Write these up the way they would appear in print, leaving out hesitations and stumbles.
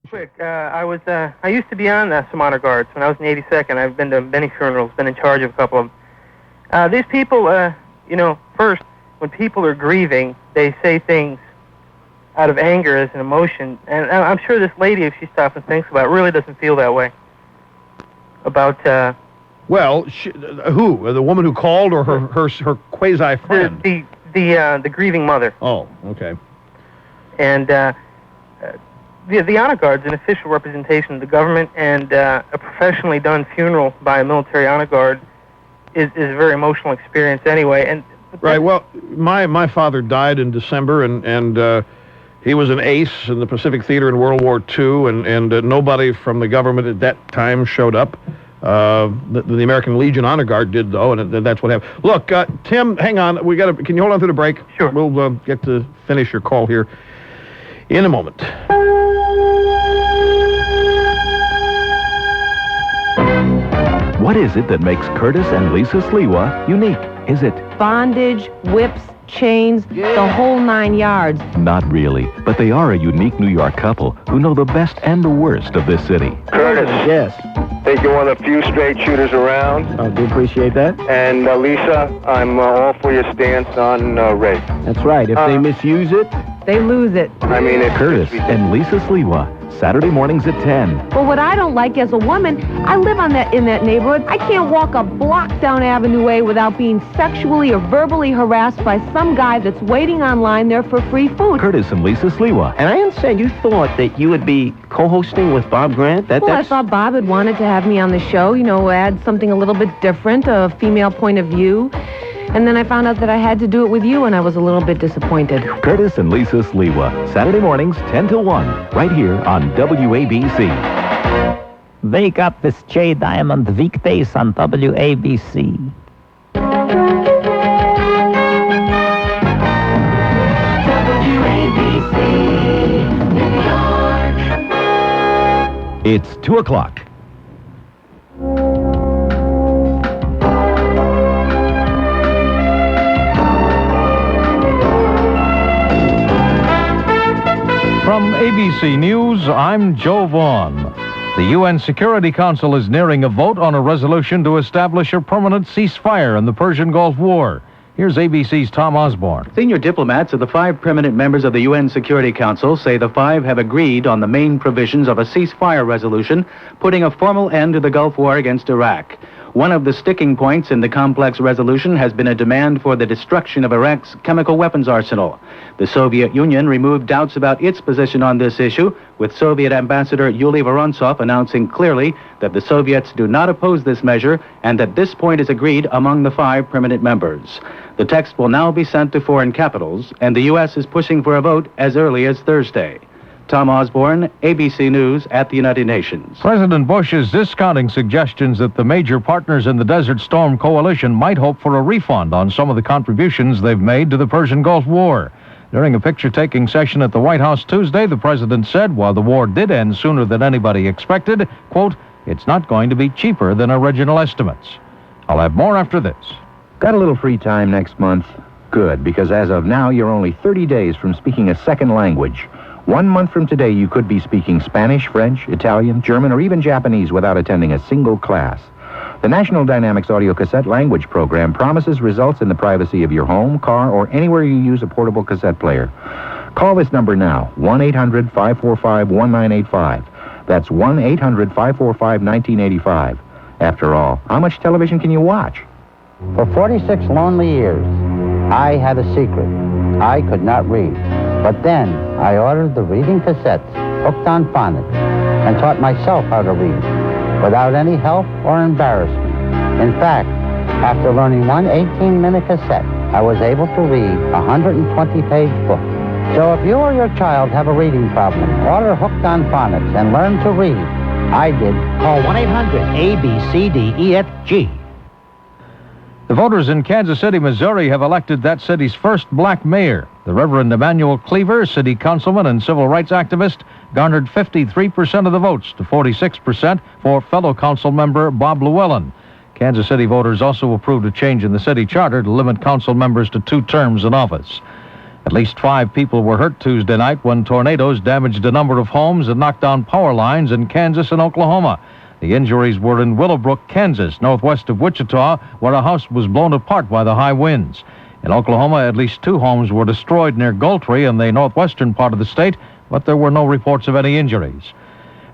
Quick, I used to be on some honor guards when I was in the 82nd. I've been to many funerals, been in charge of a couple of them. These people, first, when people are grieving, they say things out of anger as an emotion. And I'm sure this lady, if she stops and thinks about it, really doesn't feel that way. About, Well, who? The woman who called, or her quasi-friend? The grieving mother. Oh, okay. And the honor guard's an official representation of the government, and a professionally done funeral by a military honor guard is a very emotional experience anyway. And right. Well, my father died in December, and he was an ace in the Pacific Theater in World War II, and nobody from the government at that time showed up. The American Legion Honor Guard did, though, and that's what happened. Look, Tim, hang on. Can you hold on through the break? Sure. We'll get to finish your call here in a moment. What is it that makes Curtis and Lisa Sliwa unique? Is it bondage, whips, chains, the whole 9 yards? Not really, but they are a unique New York couple who know the best and the worst of this city. Curtis. Yes. Think you're one of the few straight shooters around. I do appreciate that. And Lisa, I'm all for your stance on rape. That's right. If they misuse it, They lose it. I mean, it's Curtis and Lisa Sliwa, Saturday mornings at 10. Well, what I don't like as a woman, I live in that neighborhood. I can't walk a block down Avenue A without being sexually or verbally harassed by some guy that's waiting online there for free food. Curtis and Lisa Sliwa. and I understand you thought that you would be co-hosting with Bob Grant. Well, I thought Bob had wanted to have me on the show, add something a little bit different, a female point of view. And then I found out that I had to do it with you, and I was a little bit disappointed. Curtis and Lisa Sliwa, Saturday mornings, 10 till 1, right here on WABC. Wake up with Jay Diamond weekdays on WABC. It's 2 o'clock. From ABC News, I'm Joe Vaughn. The UN Security Council is nearing a vote on a resolution to establish a permanent ceasefire in the Persian Gulf War. Here's ABC's Tom Osborne. Senior diplomats of the 5 permanent members of the UN Security Council say the 5 have agreed on the main provisions of a ceasefire resolution, putting a formal end to the Gulf War against Iraq. One of the sticking points in the complex resolution has been a demand for the destruction of Iraq's chemical weapons arsenal. The Soviet Union removed doubts about its position on this issue, with Soviet Ambassador Yuri Vorontsov announcing clearly that the Soviets do not oppose this measure and that this point is agreed among the 5 permanent members. The text will now be sent to foreign capitals, and the U.S. is pushing for a vote as early as Thursday. Tom Osborne, ABC News at the United Nations. President Bush is discounting suggestions that the major partners in the Desert Storm Coalition might hope for a refund on some of the contributions they've made to the Persian Gulf War. During a picture-taking session at the White House Tuesday, the president said while the war did end sooner than anybody expected, quote, it's not going to be cheaper than original estimates. I'll have more after this. Got a little free time next month? Good, because as of now, you're only 30 days from speaking a second language. 1 month from today, you could be speaking Spanish, French, Italian, German, or even Japanese without attending a single class. The National Dynamics Audio Cassette Language Program promises results in the privacy of your home, car, or anywhere you use a portable cassette player. Call this number now, 1-800-545-1985. That's 1-800-545-1985. After all, how much television can you watch? For 46 lonely years, I had a secret. I could not read. But then I ordered the reading cassettes, hooked on phonics, and taught myself how to read without any help or embarrassment. In fact, after learning one 18-minute cassette, I was able to read a 120-page book. So if you or your child have a reading problem, order Hooked on Phonics and learn to read. I did. Call 1-800-ABCDEFG. The voters in Kansas City, Missouri have elected that city's first black mayor. The Reverend Emmanuel Cleaver, city councilman and civil rights activist, garnered 53% of the votes to 46% for fellow council member Bob Llewellyn. Kansas City voters also approved a change in the city charter to limit council members to 2 terms in office. At least 5 people were hurt Tuesday night when tornadoes damaged a number of homes and knocked down power lines in Kansas and Oklahoma. The injuries were in Willowbrook, Kansas, northwest of Wichita, where a house was blown apart by the high winds. In Oklahoma, at least 2 homes were destroyed near Goltry in the northwestern part of the state, but there were no reports of any injuries.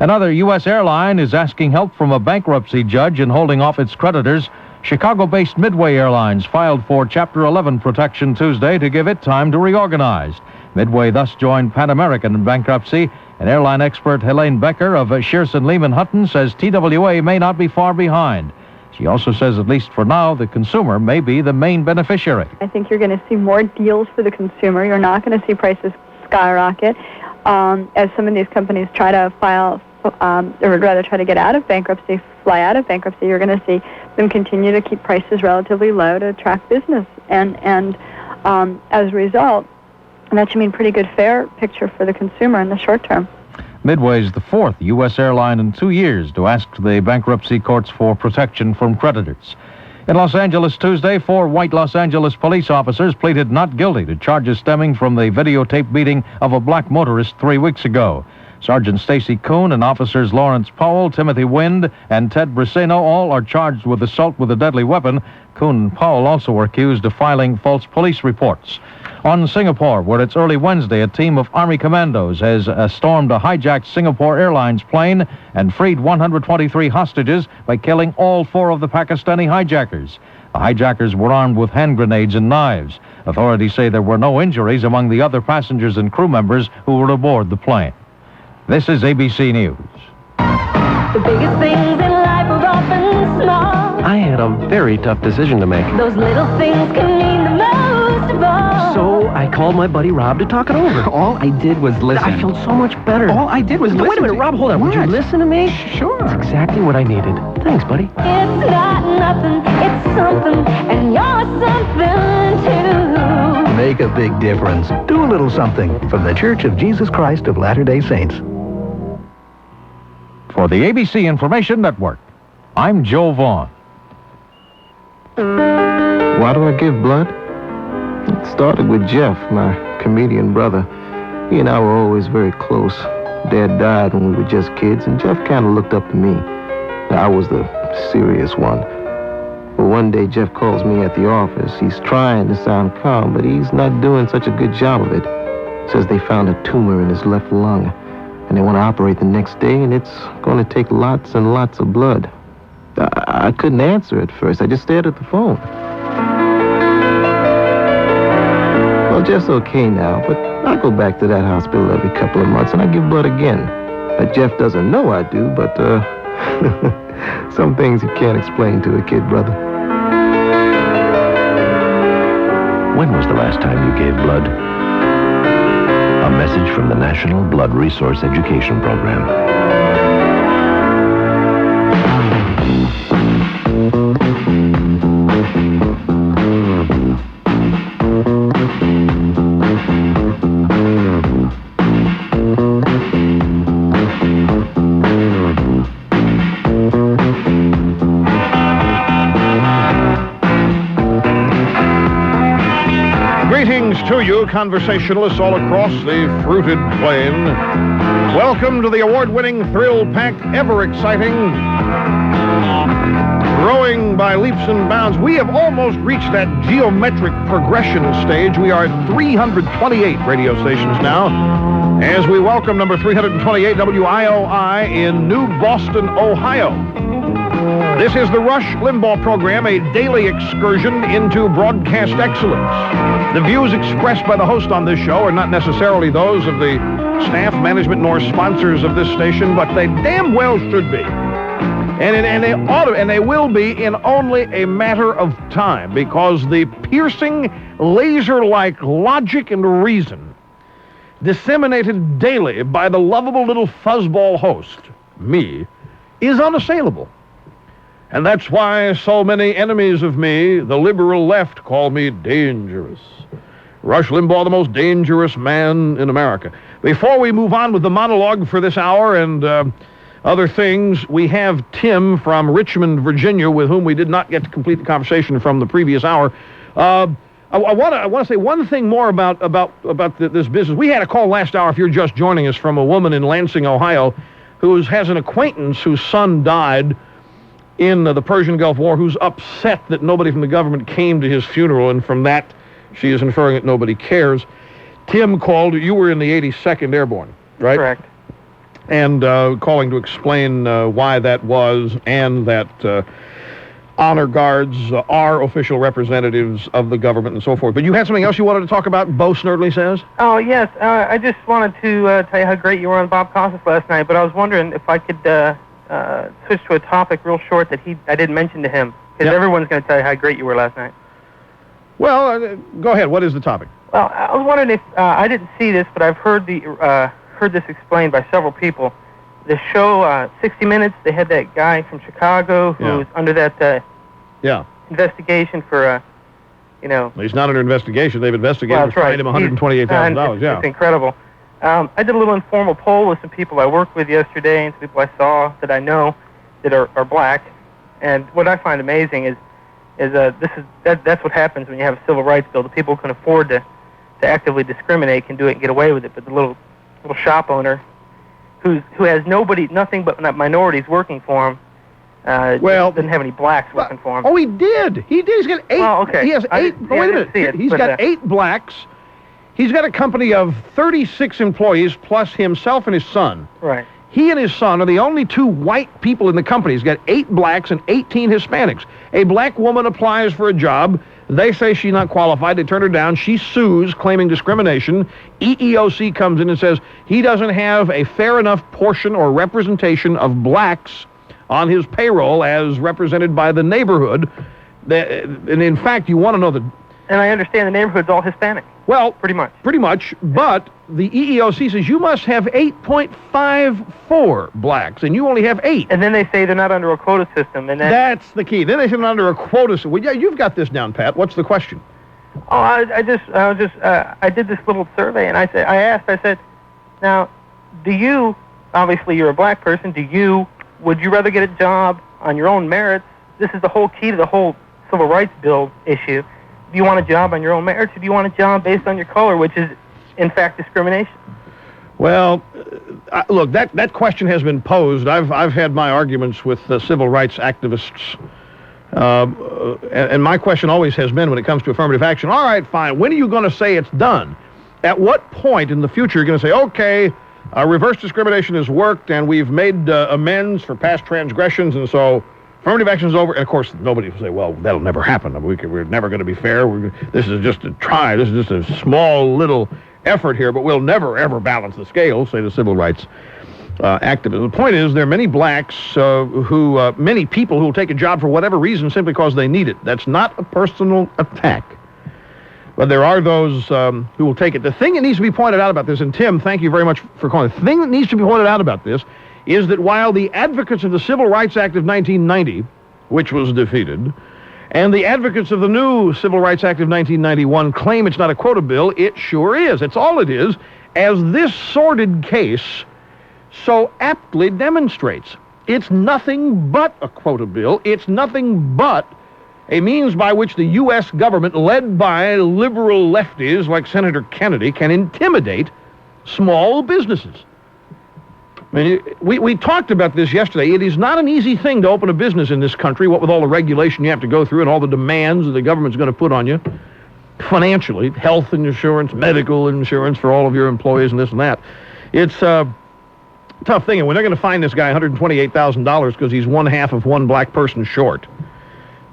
Another U.S. airline is asking help from a bankruptcy judge in holding off its creditors. Chicago-based Midway Airlines filed for Chapter 11 protection Tuesday to give it time to reorganize. Midway thus joined Pan American in bankruptcy. And airline expert Helene Becker of Shearson Lehman Hutton says TWA may not be far behind. She also says, at least for now, the consumer may be the main beneficiary. I think you're going to see more deals for the consumer. You're not going to see prices skyrocket as some of these companies try to file, or rather try to get out of bankruptcy, fly out of bankruptcy. You're going to see them continue to keep prices relatively low to attract business. And as a result, that should mean pretty good fare picture for the consumer in the short term. Midway is the 4th U.S. airline in 2 years to ask the bankruptcy courts for protection from creditors. In Los Angeles Tuesday, 4 white Los Angeles police officers pleaded not guilty to charges stemming from the videotape beating of a black motorist 3 weeks ago. Sergeant Stacy Kuhn and officers Lawrence Powell, Timothy Wind, and Ted Briseno all are charged with assault with a deadly weapon. Kuhn and Powell also were accused of filing false police reports. On Singapore, where it's early Wednesday, a team of Army commandos has stormed a hijacked Singapore Airlines plane and freed 123 hostages by killing all 4 of the Pakistani hijackers. The hijackers were armed with hand grenades and knives. Authorities say there were no injuries among the other passengers and crew members who were aboard the plane. This is ABC News. The biggest things in life are often small. I had a very tough decision to make. Those little things can mean the most of all. So I called my buddy Rob to talk it over. All I did was listen. I felt so much better. All I did was listen. Wait a minute, Rob, hold on. Would you listen to me? Sure. That's exactly what I needed. Thanks, buddy. It's not nothing, it's something, and you're something too. Make a big difference. Do a little something from the Church of Jesus Christ of Latter-day Saints. For the ABC Information Network, I'm Joe Vaughn. Why do I give blood? It started with Jeff, my comedian brother. He and I were always very close. Dad died when we were just kids, and Jeff kind of looked up to me. I was the serious one. But one day, Jeff calls me at the office. He's trying to sound calm, but he's not doing such a good job of it. Says they found a tumor in his left lung, and they want to operate the next day, and it's going to take lots and lots of blood. I couldn't answer at first. I just stared at the phone. Well, Jeff's okay now, but I go back to that hospital every couple of months, and I give blood again. Jeff doesn't know I do, but some things you can't explain to a kid, brother. When was the last time you gave blood? A message from the National Blood Resource Education Program. To you, conversationalists all across the fruited plain. Welcome to the award-winning, thrill-packed, ever-exciting, growing by leaps and bounds. We have almost reached that geometric progression stage. We are at 328 radio stations now, as we welcome number 328 WIOI in New Boston, Ohio. This is the Rush Limbaugh program, a daily excursion into broadcast excellence. The views expressed by the host on this show are not necessarily those of the staff, management, nor sponsors of this station, but they damn well should be. And they ought to, and they will be in only a matter of time, because the piercing, laser-like logic and reason disseminated daily by the lovable little fuzzball host, me, is unassailable. And that's why so many enemies of me, the liberal left, call me dangerous. Rush Limbaugh, the most dangerous man in America. Before we move on with the monologue for this hour and other things, we have Tim from Richmond, Virginia, with whom we did not get to complete the conversation from the previous hour. I want to say one thing more about this business. We had a call last hour, if you're just joining us, from a woman in Lansing, Ohio, who has an acquaintance whose son died in the Persian Gulf War, who's upset that nobody from the government came to his funeral, and from that she is inferring that nobody cares. Tim called. You were in the 82nd Airborne, right? Correct. And calling to explain why that was, and that honor guards are official representatives of the government and so forth. But you had something else you wanted to talk about, Bo Snerdley says? Oh, yes. I just wanted to tell you how great you were on Bob Costas last night, but I was wondering if I could switch to a topic real short that I didn't mention to him, because everyone's going to tell you how great you were last night. Well, go ahead. What is the topic? Well, I was wondering if, I didn't see this, but I've heard this explained by several people. The show 60 Minutes, they had that guy from Chicago who was under that investigation for, He's not under investigation. They've investigated and fined him $128,000. It's incredible. I did a little informal poll with some people I worked with yesterday and some people I saw that I know that are black. And what I find amazing is that's what happens when you have a civil rights bill. The people who can afford to actively discriminate can do it and get away with it, but the little shop owner who has nothing but minorities working for him, doesn't have any blacks working for him. Oh, he did. He's got 8. Oh, okay. He has 8. Wait a minute. He's got 8 blacks. He's got a company of 36 employees plus himself and his son. Right. He and his son are the only 2 white people in the company. He's got 8 blacks and 18 Hispanics. A black woman applies for a job. They say she's not qualified. They turn her down. She sues, claiming discrimination. EEOC comes in and says he doesn't have a fair enough portion or representation of blacks on his payroll as represented by the neighborhood. And in fact, you want to know the... And I understand the neighborhood's all Hispanic. Well, pretty much. But the EEOC says you must have 8.54 blacks, and you only have 8. And then they say they're not under a quota system. And that's the key. Then they say they're not under a quota system. Well, yeah, you've got this down, Pat. What's the question? Oh, I did this little survey, and I said, now, obviously you're a black person, would you rather get a job on your own merits? This is the whole key to the whole civil rights bill issue. Do you want a job on your own merits, or do you want a job based on your color, which is, in fact, discrimination? Well, look, that question has been posed. I've had my arguments with civil rights activists, and my question always has been, when it comes to affirmative action, all right, fine, when are you going to say it's done? At what point in the future are you going to say, okay, reverse discrimination has worked, and we've made amends for past transgressions, and so affirmative action is over? And of course, nobody will say, well, that'll never happen. We're never going to be fair. This is just a try. This is just a small little effort here, but we'll never, ever balance the scales, say the civil rights activists. The point is, there are many blacks many people who will take a job for whatever reason simply because they need it. That's not a personal attack. But there are those who will take it. The thing that needs to be pointed out about this, and Tim, thank you very much for calling. The thing that needs to be pointed out about this is that while the advocates of the Civil Rights Act of 1990, which was defeated, and the advocates of the new Civil Rights Act of 1991 claim it's not a quota bill, it sure is. It's all it is, as this sordid case so aptly demonstrates. It's nothing but a quota bill. It's nothing but a means by which the U.S. government, led by liberal lefties like Senator Kennedy, can intimidate small businesses. I mean, we talked about this yesterday. It is not an easy thing to open a business in this country, what with all the regulation you have to go through and all the demands that the government's going to put on you financially, health insurance, medical insurance for all of your employees and this and that. It's a tough thing, and when they're going to fine this guy $128,000 because he's one half of one black person short,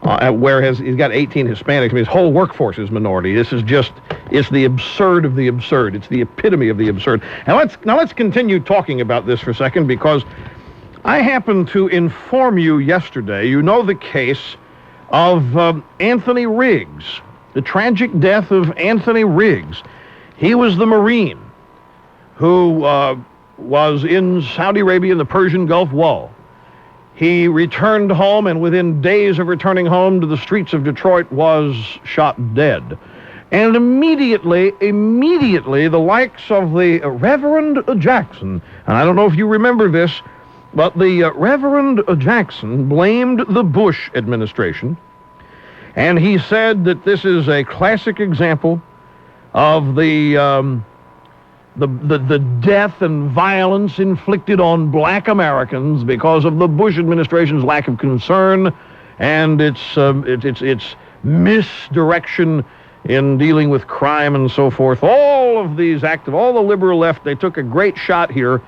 whereas he's got 18 Hispanics. I mean, his whole workforce is minority. This is just, it's the absurd of the absurd. It's the epitome of the absurd. Now let's continue talking about this for a second, because I happened to inform you yesterday, you know the case of Anthony Riggs, the tragic death of Anthony Riggs. He was the Marine who was in Saudi Arabia in the Persian Gulf War. He returned home, and within days of returning home to the streets of Detroit was shot dead. And immediately, the likes of the Reverend Jackson, and I don't know if you remember this, but the Reverend Jackson blamed the Bush administration And he said that this is a classic example of the death and violence inflicted on black Americans because of the Bush administration's lack of concern and its misdirection in dealing with crime and so forth. All of these all the liberal left, they took a great shot here,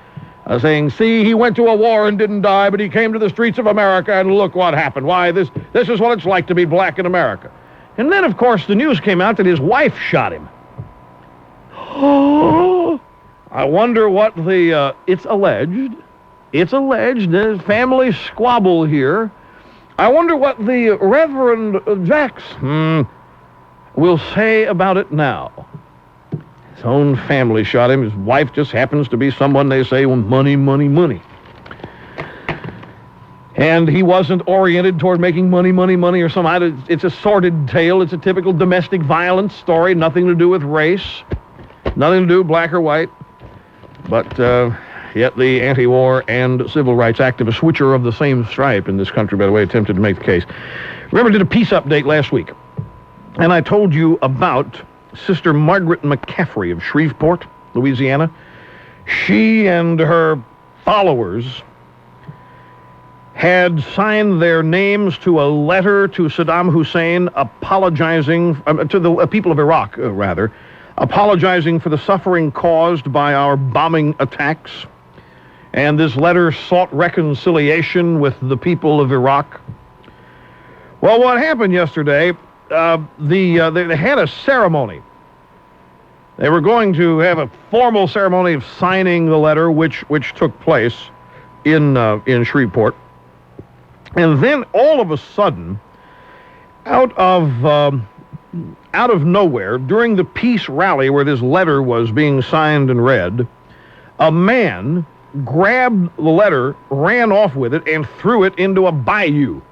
saying, see, he went to a war and didn't die, but he came to the streets of America, and look what happened. Why, this is what it's like to be black in America. And then, of course, the news came out that his wife shot him. I wonder what it's alleged, there's family squabble here. I wonder what the Reverend Jax will say about it now. His own family shot him. His wife just happens to be someone they say, well, money, money, money. And he wasn't oriented toward making money, money, money or something. It's a sordid tale. It's a typical domestic violence story, nothing to do with race, nothing to do with black or white. But yet the anti-war and civil rights activists, which are of the same stripe in this country, by the way, attempted to make the case. Remember, I did a peace update last week, and I told you about Sister Margaret McCaffrey of Shreveport, Louisiana. She and her followers had signed their names to a letter to Saddam Hussein apologizing, to the people of Iraq, apologizing for the suffering caused by our bombing attacks. And this letter sought reconciliation with the people of Iraq. Well, what happened yesterday, they had a ceremony. They were going to have a formal ceremony of signing the letter, which took place in Shreveport. And then all of a sudden, out of nowhere, during the peace rally where this letter was being signed and read, a man grabbed the letter, ran off with it, and threw it into a bayou.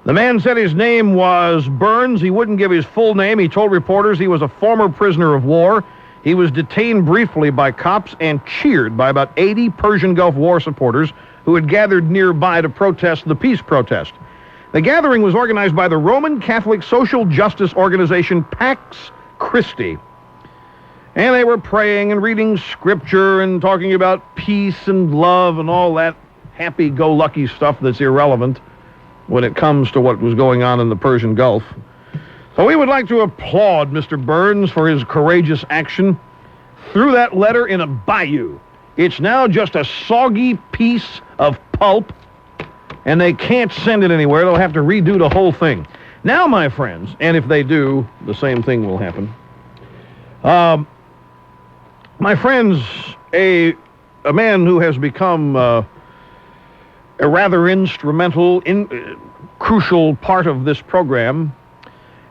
The man said his name was Burns. He wouldn't give his full name. He told reporters he was a former prisoner of war. He was detained briefly by cops and cheered by about 80 Persian Gulf War supporters who had gathered nearby to protest the peace protest. The gathering was organized by the Roman Catholic social justice organization Pax Christi. And they were praying and reading scripture and talking about peace and love and all that happy-go-lucky stuff that's irrelevant when it comes to what was going on in the Persian Gulf. So we would like to applaud Mr. Burns for his courageous action. Threw that letter in a bayou. It's now just a soggy piece of pulp, and they can't send it anywhere. They'll have to redo the whole thing. Now, my friends, and if they do, the same thing will happen. My friends, a man who has become a rather instrumental, crucial part of this program,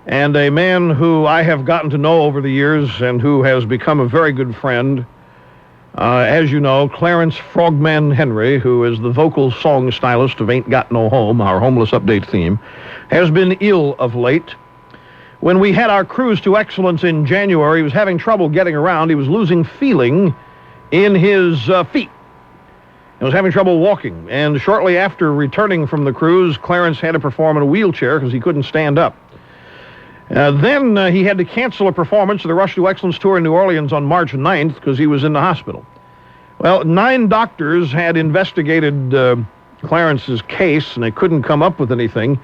and a man who I have gotten to know over the years and who has become a very good friend, as you know, Clarence Frogman Henry, who is the vocal song stylist of Ain't Got No Home, our homeless update theme, has been ill of late. When we had our cruise to excellence in January, he was having trouble getting around. He was losing feeling in his feet. He was having trouble walking. And shortly after returning from the cruise, Clarence had to perform in a wheelchair because he couldn't stand up. Then he had to cancel a performance of the Rush to Excellence tour in New Orleans on March 9th because he was in the hospital. Well, 9 doctors had investigated Clarence's case, and they couldn't come up with anything.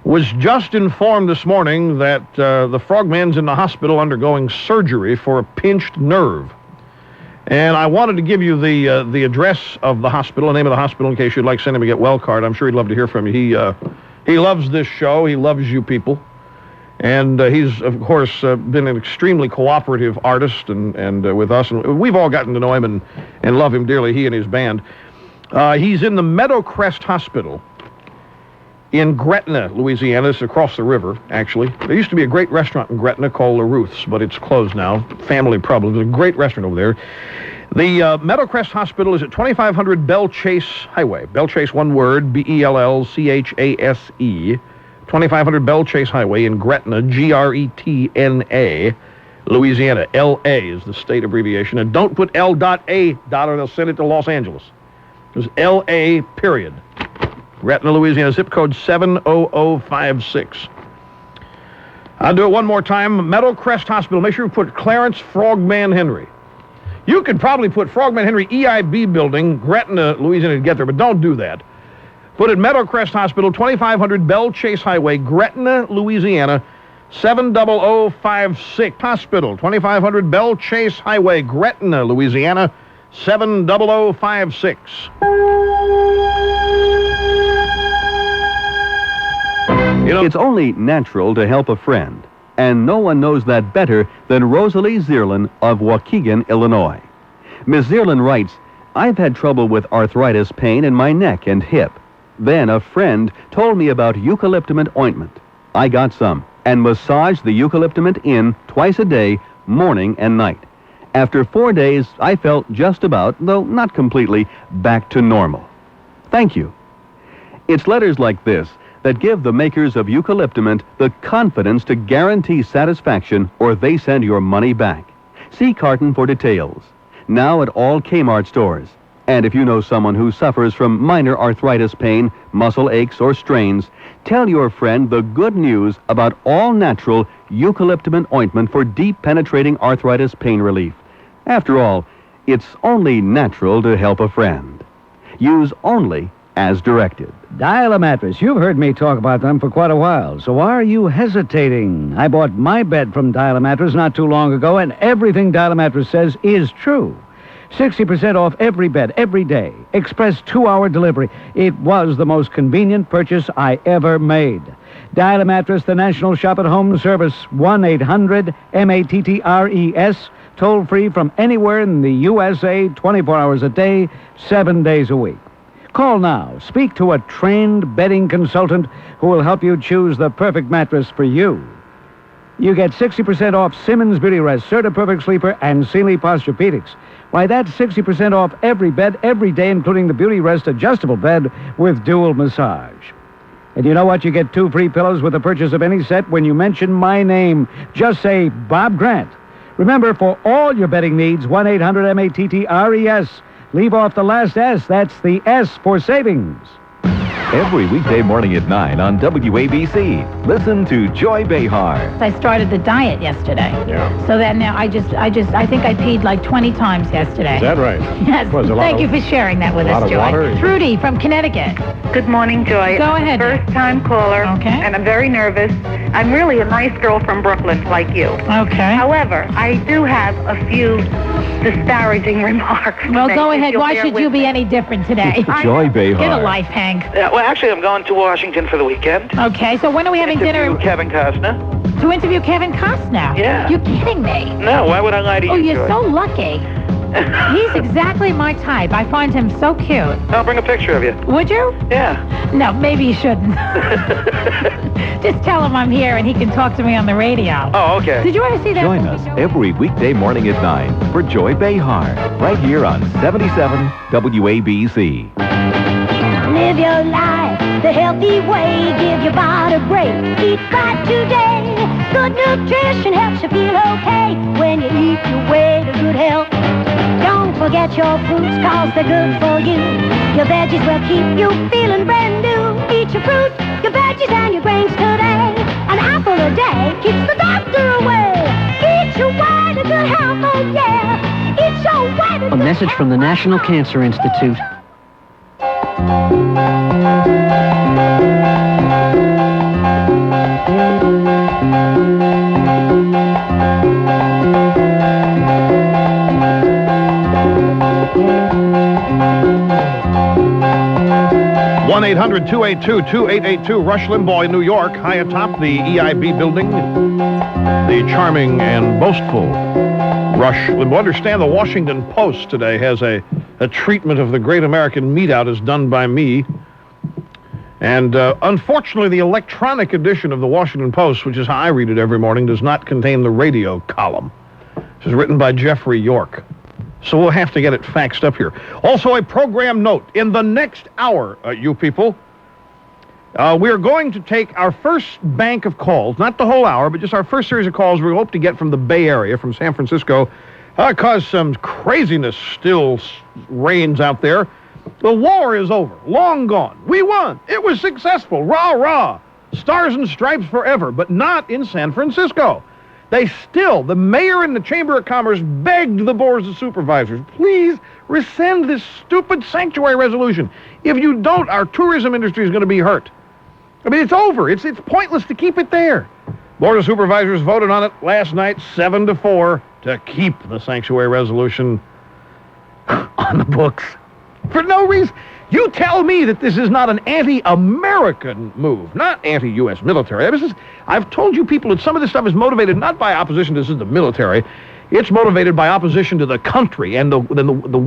Was just informed this morning that the Frogman's in the hospital undergoing surgery for a pinched nerve. And I wanted to give you the address of the hospital, the name of the hospital, in case you'd like to send him a get well card. I'm sure he'd love to hear from you. He loves this show. He loves you people. And he's, of course, been an extremely cooperative artist and with us. And we've all gotten to know him and love him dearly, he and his band. He's in the Meadowcrest Hospital in Gretna, Louisiana. It's across the river, actually. There used to be a great restaurant in Gretna called La Ruth's, but it's closed now. Family problems. There's a great restaurant over there. The Meadowcrest Hospital is at 2500 Bell Chase Highway. Bell Chase, one word, Bellchase. 2500 Bell Chase Highway in Gretna, Gretna, Louisiana. L.A. is the state abbreviation. And don't put L.A. or they'll send it to Los Angeles. It was L.A., period. Gretna, Louisiana, zip code 70056. I'll do it one more time. Meadowcrest Hospital. Make sure you put Clarence Frogman Henry. You could probably put Frogman Henry EIB building, Gretna, Louisiana, to get there, but don't do that. Put it Meadowcrest Hospital, 2500 Bell Chase Highway, Gretna, Louisiana, 70056. Hospital, 2500 Bell Chase Highway, Gretna, Louisiana, 70056. It's only natural to help a friend, and no one knows that better than Rosalie Zierlin of Waukegan, Illinois. Ms. Zierlin writes, I've had trouble with arthritis pain in my neck and hip. Then a friend told me about eucalyptus ointment. I got some and massaged the eucalyptus in twice a day, morning and night. After 4 days, I felt just about, though not completely, back to normal. Thank you. It's letters like this that give the makers of eucalyptus the confidence to guarantee satisfaction, or they send your money back. See carton for details. Now at all Kmart stores. And if you know someone who suffers from minor arthritis pain, muscle aches, or strains, tell your friend the good news about all-natural eucalyptus ointment for deep penetrating arthritis pain relief. After all, it's only natural to help a friend. Use only as directed. Dial a Mattress. You've heard me talk about them for quite a while, so why are you hesitating? I bought my bed from Dial a Mattress not too long ago, and everything Dial a Mattress says is true. 60% off every bed, every day. Express 2-hour delivery. It was the most convenient purchase I ever made. Dial a Mattress, the National Shop at Home service, 1-800-MATTRES, toll free from anywhere in the USA, 24 hours a day, 7 days a week. Call now. Speak to a trained bedding consultant who will help you choose the perfect mattress for you. You get 60% off Simmons Beauty Rest, Serta Perfect Sleeper, and Sealy Posturepedics. Why, that's 60% off every bed, every day, including the Beauty Rest adjustable bed with dual massage. And you know what? You get 2 free pillows with the purchase of any set when you mention my name. Just say Bob Grant. Remember, for all your bedding needs, 1-800-MATTRES. Leave off the last S. That's the S for savings. Every weekday morning at 9 on WABC. Listen to Joy Behar. I started the diet yesterday. Yeah. So that now I think I peed like 20 times yesterday. Is that right? Yes. Thank you for sharing that with us, Joy. Water? Trudy from Connecticut. Good morning, Joy. Go ahead. First-time caller. Okay. And I'm very nervous. I'm really a nice girl from Brooklyn, like you. Okay. However, I do have a few disparaging remarks. Well, go ahead. You'll Why bear should with you be me. any different today? Joy Behar. Get a life, Hank. Well, actually, I'm going to Washington for the weekend. Okay, so when are we having dinner? Kevin Costner. To interview Kevin Costner? Yeah. You're kidding me. No, why would I lie to you, Oh, you're Joy? so lucky. He's exactly my type. I find him so cute. I'll bring a picture of you. Would you? Yeah. No, maybe you shouldn't. Just tell him I'm here and he can talk to me on the radio. Oh, okay. Did you ever see that? Join us every weekday morning at 9 for Joy Behar, right here on 77 WABC. Live your life the healthy way. Give your body a break. Eat right today. Good nutrition helps you feel okay when you eat your way to good health. Don't forget your fruits, cause they're good for you. Your veggies will keep you feeling brand new. Eat your fruit, your veggies, and your grains today. An apple a day keeps the doctor away. Eat your way to good health, oh yeah. Eat your way to A message from the National Cancer Institute. 1-800-282-2882. Rush Limbaugh in New York, high atop the EIB building. The charming and boastful Rush Limbaugh. Understand the Washington Post today has a treatment of the Great American Meat Out as done by me. And unfortunately, the electronic edition of the Washington Post, which is how I read it every morning, does not contain the radio column. This is written by Jeffrey York. So we'll have to get it faxed up here. Also, a program note. In the next hour, you people, we are going to take our first bank of calls, not the whole hour, but just our first series of calls we hope to get from the Bay Area, from San Francisco, because some craziness still reigns out there. The war is over. Long gone. We won. It was successful. Rah, rah. Stars and stripes forever, but not in San Francisco. The mayor and the Chamber of Commerce begged the boards of supervisors, please rescind this stupid sanctuary resolution. If you don't, our tourism industry is going to be hurt. I mean, it's over. It's pointless to keep it there. Board of Supervisors voted on it last night, 7-4, to keep the sanctuary resolution on the books. For no reason. You tell me that this is not an anti-American move, not anti-U.S. military. I've told you people that some of this stuff is motivated not by opposition to the military. It's motivated by opposition to the country and the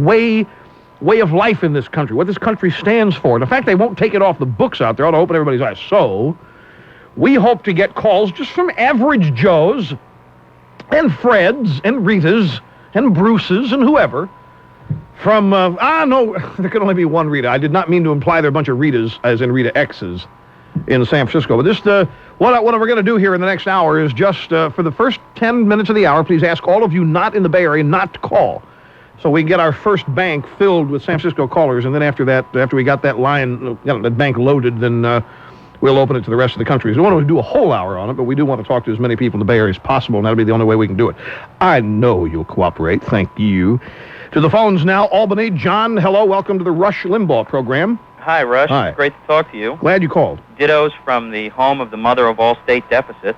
way of life in this country, what this country stands for. The fact they won't take it off the books out there ought to open everybody's eyes. So, we hope to get calls just from average Joes and Freds and Ritas and Bruces and whoever. From, no, there could only be one Rita. I did not mean to imply there are a bunch of Ritas, as in Rita X's, in San Francisco. But this, what we're going to do here in the next hour is just, for the first 10 minutes of the hour, please ask all of you not in the Bay Area not to call. So we can get our first bank filled with San Francisco callers, and then after we got that line, that bank loaded, then we'll open it to the rest of the country. So we don't want to do a whole hour on it, but we do want to talk to as many people in the Bay Area as possible, and that'll be the only way we can do it. I know you'll cooperate. Thank you. To the phones now, Albany. John, hello. Welcome to the Rush Limbaugh program. Hi, Rush. Hi. It's great to talk to you. Glad you called. Dittos from the home of the mother of all state deficits.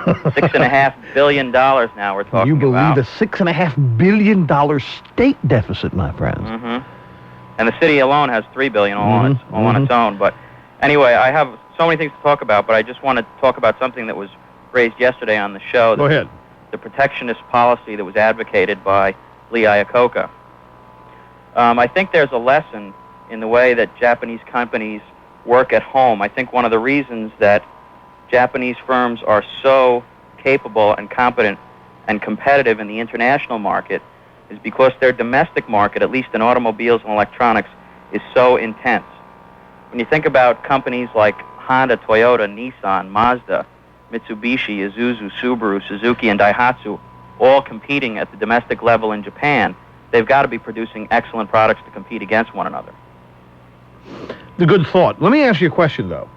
$6.5 billion now we're talking about. You believe a $6.5 billion state deficit, my friends. Mm-hmm. And the city alone has $3 billion all on its own. But anyway, I have so many things to talk about, but I just want to talk about something that was raised yesterday on the show. Go ahead. The protectionist policy that was advocated by Lee Iacocca. I think there's a lesson in the way that Japanese companies work at home. I think one of the reasons that Japanese firms are so capable and competent and competitive in the international market is because their domestic market, at least in automobiles and electronics, is so intense. When you think about companies like Honda, Toyota, Nissan, Mazda, Mitsubishi, Isuzu, Subaru, Suzuki, and Daihatsu, all competing at the domestic level in Japan, they've got to be producing excellent products to compete against one another. The good thought. Let me ask you a question, though.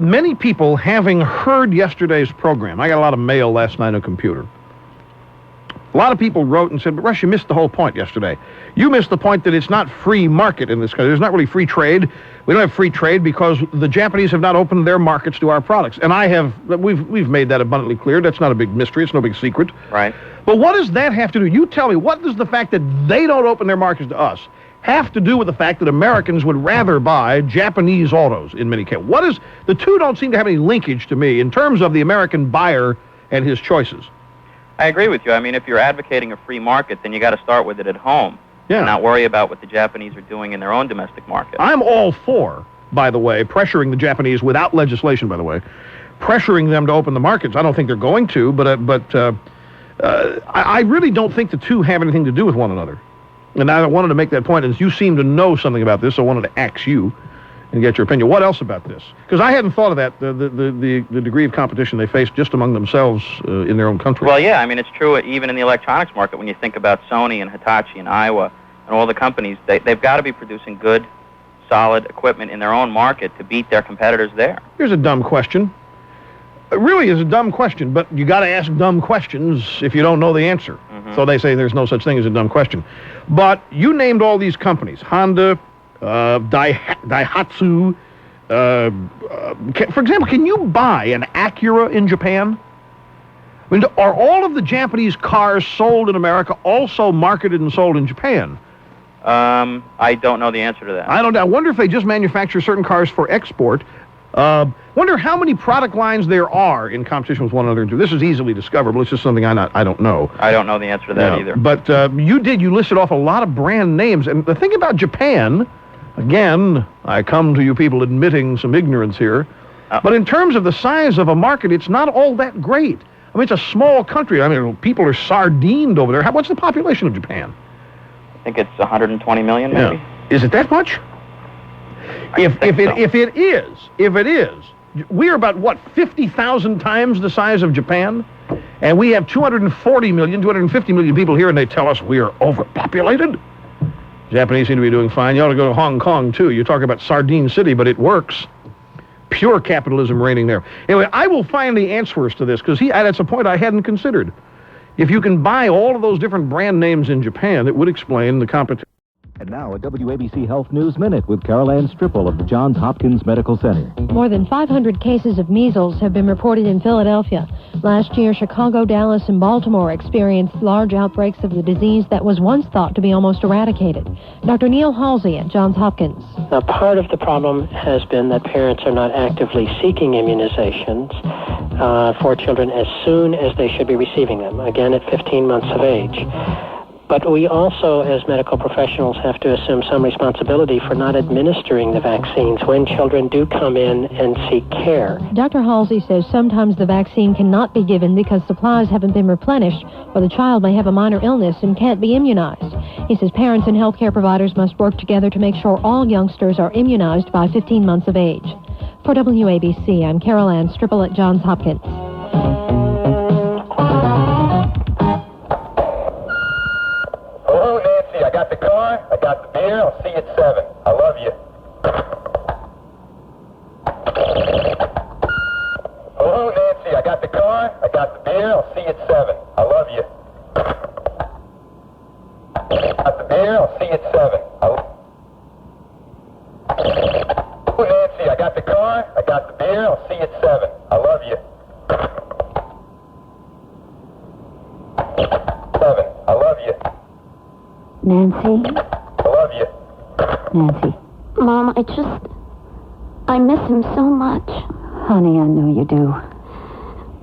Many people, having heard yesterday's program, I got a lot of mail last night on a computer. A lot of people wrote and said, but Rush, you missed the whole point yesterday. You missed the point that it's not free market in this country. There's not really free trade. We don't have free trade because the Japanese have not opened their markets to our products. And we've made that abundantly clear. That's not a big mystery. It's no big secret. Right. But what does that have to do? You tell me, what does the fact that they don't open their markets to us have to do with the fact that Americans would rather buy Japanese autos in many cases? The two don't seem to have any linkage to me in terms of the American buyer and his choices. I agree with you. I mean, if you're advocating a free market, then you got to start with it at home. Yeah. And not worry about what the Japanese are doing in their own domestic market. I'm all for, by the way, pressuring the Japanese without legislation, by the way, pressuring them to open the markets. I don't think they're going to, but I really don't think the two have anything to do with one another. And I wanted to make that point, and you seem to know something about this, so I wanted to ask you and get your opinion. What else about this? Because I hadn't thought of that, the degree of competition they face just among themselves in their own country. Well, yeah, I mean, it's true even in the electronics market. When you think about Sony and Hitachi and Iowa and all the companies, they've got to be producing good, solid equipment in their own market to beat their competitors there. Here's a dumb question. It really is a dumb question, but you got to ask dumb questions if you don't know the answer. Mm-hmm. So they say there's no such thing as a dumb question. But you named all these companies, Honda, Daihatsu. For example, can you buy an Acura in Japan? I mean, are all of the Japanese cars sold in America also marketed and sold in Japan? I don't know the answer to that. I wonder if they just manufacture certain cars for export. Wonder how many product lines there are in competition with one another. This is easily discoverable. It's just something I don't know. I don't know the answer to that either. But you listed off a lot of brand names. And the thing about Japan, again, I come to you people admitting some ignorance here, but in terms of the size of a market, it's not all that great. I mean, it's a small country. I mean, people are sardined over there. What's the population of Japan? I think it's 120 million, maybe. Yeah. Is it that much? If it is, we are about, 50,000 times the size of Japan? And we have 250 million people here, and they tell us we are overpopulated? Japanese seem to be doing fine. You ought to go to Hong Kong, too. You talk about Sardine City, but it works. Pure capitalism reigning there. Anyway, I will find the answers to this, because that's a point I hadn't considered. If you can buy all of those different brand names in Japan, it would explain the competition. And now, a WABC Health News Minute with Carol Ann Stripple of the Johns Hopkins Medical Center. More than 500 cases of measles have been reported in Philadelphia. Last year, Chicago, Dallas, and Baltimore experienced large outbreaks of the disease that was once thought to be almost eradicated. Dr. Neil Halsey at Johns Hopkins. Now, part of the problem has been that parents are not actively seeking immunizations for children as soon as they should be receiving them, again at 15 months of age. But we also, as medical professionals, have to assume some responsibility for not administering the vaccines when children do come in and seek care. Dr. Halsey says sometimes the vaccine cannot be given because supplies haven't been replenished, or the child may have a minor illness and can't be immunized. He says parents and healthcare providers must work together to make sure all youngsters are immunized by 15 months of age. For WABC, I'm Carol Ann Stripple at Johns Hopkins. I got the car, I got the beer, I'll see you at 7. I love you. Hello, Nancy, I got the car, I got the beer, I'll see you at 7. I love you. Got the beer, I'll see you at 7. Hello, Nancy, I got the car, I got the beer, I'll see you at 7. I love you. 7. I love you. Nancy? I love you. Nancy. Mom, I miss him so much. Honey, I know you do.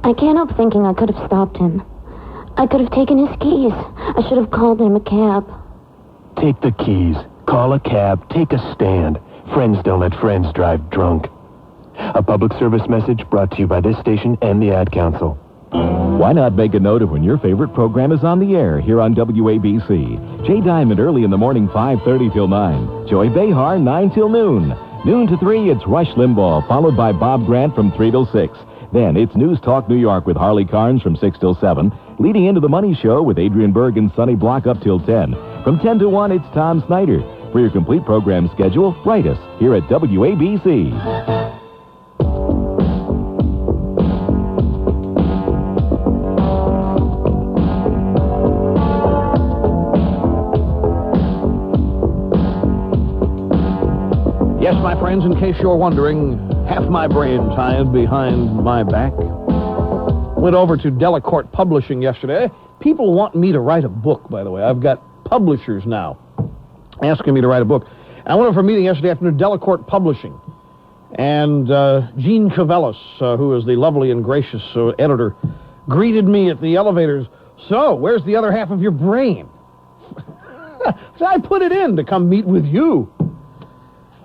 I can't help thinking I could have stopped him. I could have taken his keys. I should have called him a cab. Take the keys. Call a cab. Take a stand. Friends don't let friends drive drunk. A public service message brought to you by this station and the Ad Council. Why not make a note of when your favorite program is on the air here on WABC? Jay Diamond early in the morning, 5:30 till 9. Joy Behar, 9 till noon. Noon to 3, it's Rush Limbaugh, followed by Bob Grant from 3 till 6. Then it's News Talk New York with Harley Carnes from 6 till 7. Leading into the Money Show with Adrian Berg and Sonny Block up till 10. From 10 to 1, it's Tom Snyder. For your complete program schedule, write us here at WABC. Yes, my friends, in case you're wondering, half my brain tied behind my back. Went over to Delacorte Publishing yesterday. People want me to write a book, by the way. I've got publishers now asking me to write a book. I went over for a meeting yesterday afternoon, Delacorte Publishing. And Gene Cavellis, who is the lovely and gracious editor, greeted me at the elevators. So, where's the other half of your brain? So I put it in to come meet with you.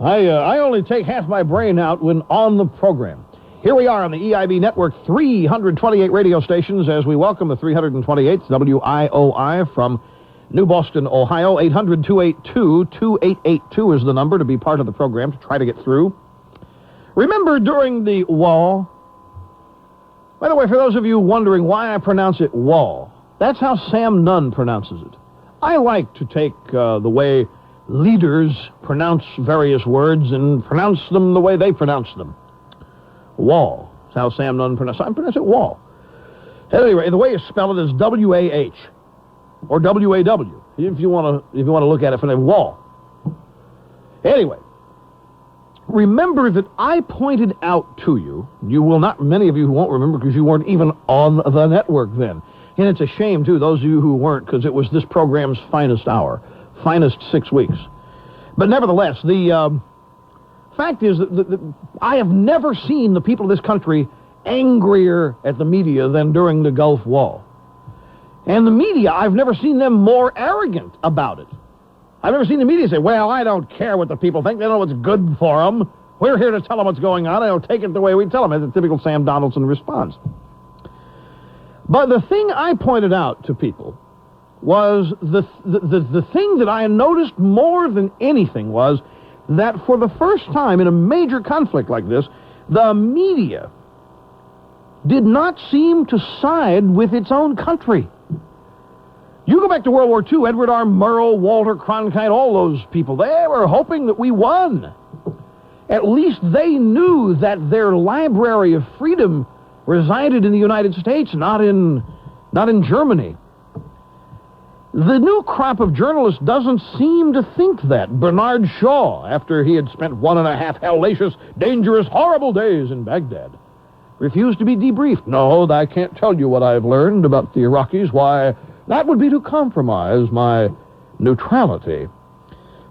I only take half my brain out when on the program. Here we are on the EIB network, 328 radio stations, as we welcome the 328th WIOI from New Boston, Ohio. 800-282-2882 is the number to be part of the program, to try to get through. Remember during the wall? By the way, for those of you wondering why I pronounce it wall, that's how Sam Nunn pronounces it. I like to take the way leaders pronounce various words and pronounce them the way they pronounce them. Wall. That's how Sam Nunn pronounces it. I pronounce it wall. Anyway, the way you spell it is W-A-H or W-A-W, if you want to look at it from the wall. Anyway, remember that I pointed out to you, many of you who won't remember because you weren't even on the network then. And it's a shame, too, those of you who weren't, because it was this program's finest hour. Finest 6 weeks. But nevertheless, the fact is that I have never seen the people of this country angrier at the media than during the Gulf War. And the media, I've never seen them more arrogant about it. I've never seen the media say, well, I don't care what the people think. They know what's good for them. We're here to tell them what's going on. They'll take it the way we tell them. It's a typical Sam Donaldson response. But the thing I pointed out to people was the thing that I noticed more than anything was that for the first time in a major conflict like this, the media did not seem to side with its own country. You go back to World War II, Edward R. Murrow, Walter Cronkite, all those people, they were hoping that we won. At least they knew that their library of freedom resided in the United States, not in Germany. The new crop of journalists doesn't seem to think that. Bernard Shaw, after he had spent 1.5 hellacious, dangerous, horrible days in Baghdad, refused to be debriefed. No, I can't tell you what I've learned about the Iraqis. Why, that would be to compromise my neutrality,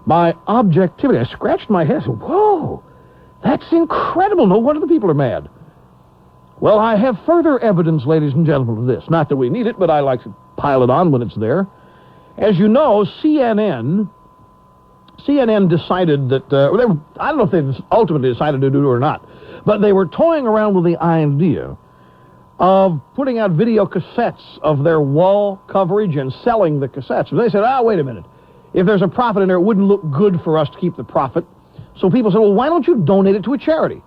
my objectivity. I scratched my head and said, whoa, that's incredible. No wonder the people are mad. Well, I have further evidence, ladies and gentlemen, of this. Not that we need it, but I like to pile it on when it's there. As you know, CNN decided that, I don't know if they ultimately decided to do it or not, but they were toying around with the idea of putting out video cassettes of their wall coverage and selling the cassettes. And they said, wait a minute. If there's a profit in there, it wouldn't look good for us to keep the profit. So people said, well, why don't you donate it to a charity?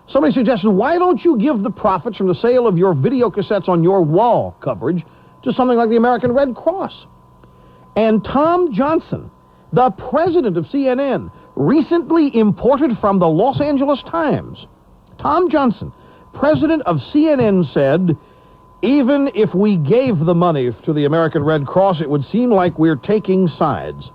Somebody suggested, why don't you give the profits from the sale of your video cassettes on your wall coverage to something like the American Red Cross? And Tom Johnson, the president of CNN, recently imported from the Los Angeles Times. Tom Johnson, president of CNN, said, even if we gave the money to the American Red Cross, it would seem like we're taking sides.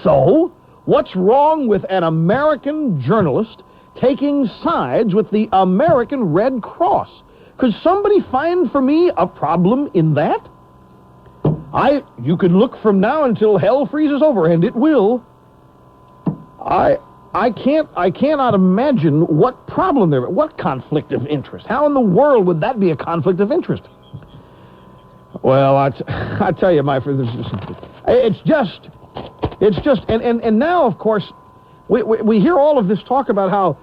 So, what's wrong with an American journalist taking sides with the American Red Cross? Could somebody find for me a problem in that? You could look from now until hell freezes over, and it will. I cannot imagine what problem there, what conflict of interest. How in the world would that be a conflict of interest? Well, I tell you, my friend, it's just, and now, of course, we hear all of this talk about how,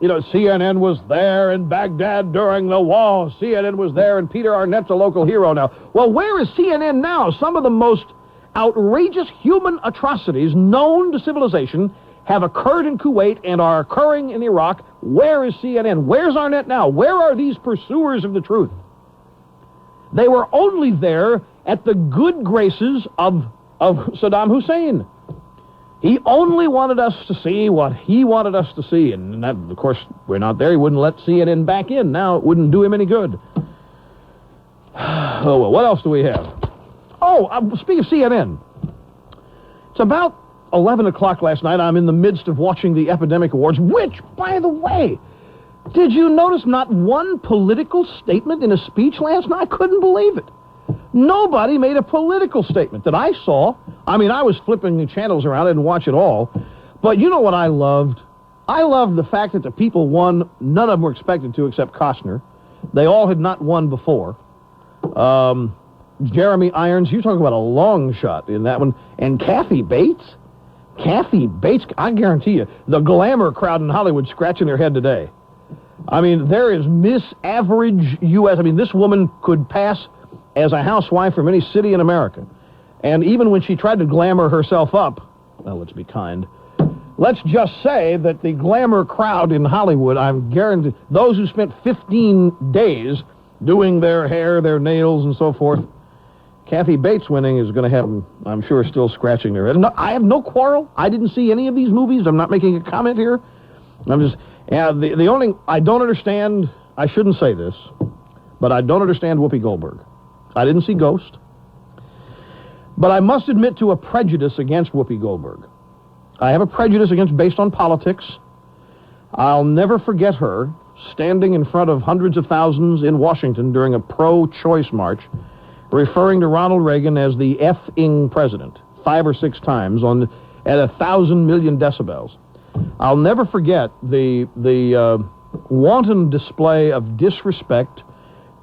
CNN was there in Baghdad during the war. CNN was there, and Peter Arnett's a local hero now. Well, where is CNN now? Some of the most outrageous human atrocities known to civilization have occurred in Kuwait and are occurring in Iraq. Where is CNN? Where's Arnett now? Where are these pursuers of the truth? They were only there at the good graces of Saddam Hussein. He only wanted us to see what he wanted us to see, and that, of course, we're not there. He wouldn't let CNN back in. Now it wouldn't do him any good. Oh, well, what else do we have? Speaking of CNN, it's about 11 o'clock last night. I'm in the midst of watching the Epidemic Awards, which, by the way, did you notice not one political statement in a speech last night? I couldn't believe it. Nobody made a political statement that I saw. I mean, I was flipping the channels around. I didn't watch it all. But you know what I loved? I loved the fact that the people won. None of them were expected to except Costner. They all had not won before. Jeremy Irons, you talk about a long shot in that one. And Kathy Bates. Kathy Bates, I guarantee you, the glamour crowd in Hollywood scratching their head today. I mean, there is Miss Average U.S. I mean, this woman could pass as a housewife from any city in America. And even when she tried to glamour herself up, well, let's be kind, let's just say that the glamour crowd in Hollywood, I'm guaranteed, those who spent 15 days doing their hair, their nails, and so forth, Kathy Bates winning is going to have them, I'm sure, still scratching their head. No, I have no quarrel. I didn't see any of these movies. I'm not making a comment here. I'm just, the only, I don't understand, I shouldn't say this, but I don't understand Whoopi Goldberg. I didn't see Ghost. But I must admit to a prejudice against Whoopi Goldberg. I have a prejudice based on politics. I'll never forget her standing in front of hundreds of thousands in Washington during a pro-choice march, referring to Ronald Reagan as the F-ing president 5 or 6 times at 1,000 million decibels. I'll never forget the wanton display of disrespect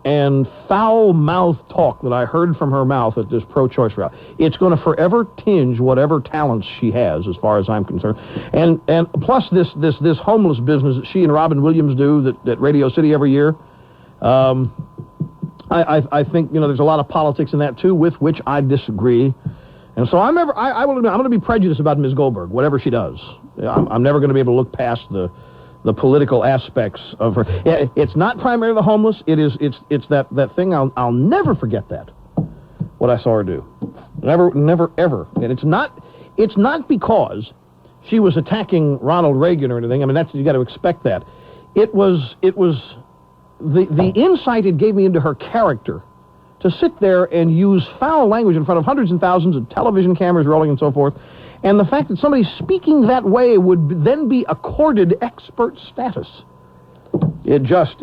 and foul-mouthed talk that I heard from her mouth at this pro-choice rally. It's going to forever tinge whatever talents she has, as far as I'm concerned. And plus this homeless business that she and Robin Williams do at Radio City every year. I think, there's a lot of politics in that, too, with which I disagree. And so I will admit, I'm going to be prejudiced about Ms. Goldberg, whatever she does. I'm never going to be able to look past the political aspects of her. It's not primarily the homeless. It's that thing. I'll never forget that. what I saw her do. Never, ever. And it's not because she was attacking Ronald Reagan or anything. I mean, you got to expect that. It was the insight it gave me into her character to sit there and use foul language in front of hundreds and thousands of television cameras rolling and so forth. And the fact that somebody speaking that way would then be accorded expert status. It just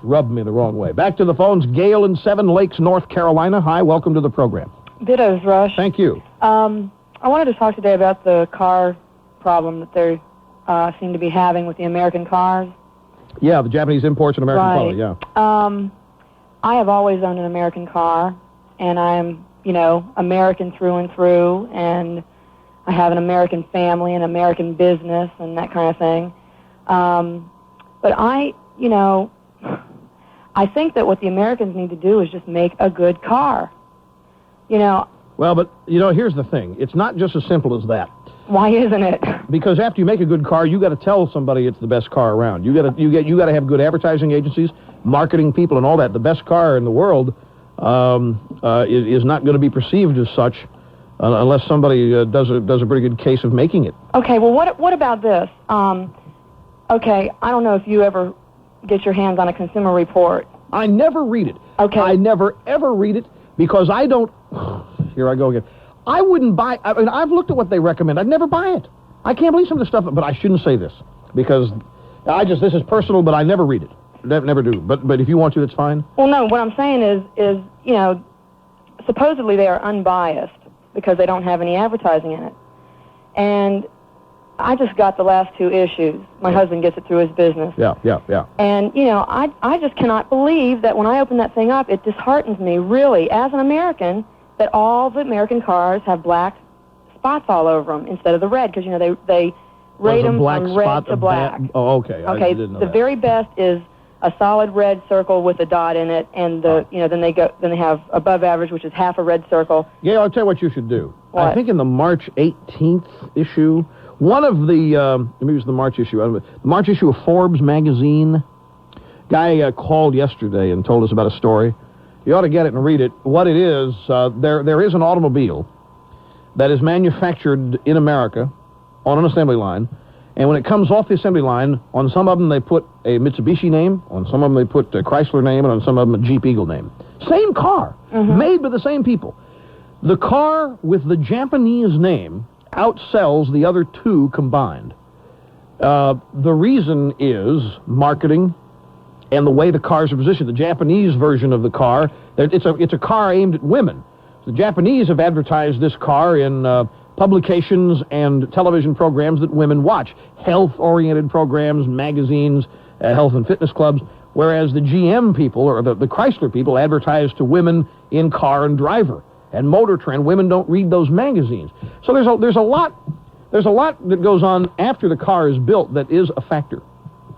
rubbed me the wrong way. Back to the phones. Gail in Seven Lakes, North Carolina. Hi, welcome to the program. Dittos, Rush. Thank you. I wanted to talk today about the car problem that they seem to be having with the American cars. Yeah, the Japanese imports in American quality, yeah. I have always owned an American car, and I'm, American through and through, and I have an American family and American business and that kind of thing. But I think that what the Americans need to do is just make a good car. Well, but, here's the thing. It's not just as simple as that. Why isn't it? Because after you make a good car, you got to tell somebody it's the best car around. You got to have good advertising agencies, marketing people, and all that. The best car in the world is not going to be perceived as such unless somebody does a pretty good case of making it. Okay. Well, what about this? Okay, I don't know if you ever get your hands on a Consumer Report. I never read it. Okay. I never ever read it because I don't. Here I go again. I wouldn't buy. I mean, I've looked at what they recommend. I'd never buy it. I can't believe some of the stuff, but I shouldn't say this because this is personal, but I never read it. Never do. But if you want to, that's fine. Well, no. What I'm saying is supposedly they are unbiased because they don't have any advertising in it, and I just got the last 2 issues. My husband gets it through his business. Yeah. And, I just cannot believe that when I open that thing up, it disheartens me, really, as an American, that all the American cars have black spots all over them instead of the red, because, they rate them from red to black. Oh, okay. I didn't know the that. very best is a solid red circle with a dot in it, and then they have above average, which is half a red circle. Yeah, I'll tell you what you should do. What? I think in the March 18th issue, one of the, maybe it was the March issue, the March issue of Forbes magazine, guy called yesterday and told us about a story. You ought to get it and read it. What it is, there is an automobile that is manufactured in America on an assembly line, and when it comes off the assembly line, on some of them they put a Mitsubishi name, on some of them they put a Chrysler name, and on some of them a Jeep Eagle name. Same car, made by the same people. The car with the Japanese name outsells the other 2 combined. The reason is marketing and the way the cars are positioned. The Japanese version of the car, it's a car aimed at women. The Japanese have advertised this car in publications and television programs that women watch, health-oriented programs, magazines, health and fitness clubs, whereas the GM people, or the Chrysler people, advertise to women in Car and Driver. And Motor Trend, women don't read those magazines. So there's a lot that goes on after the car is built that is a factor.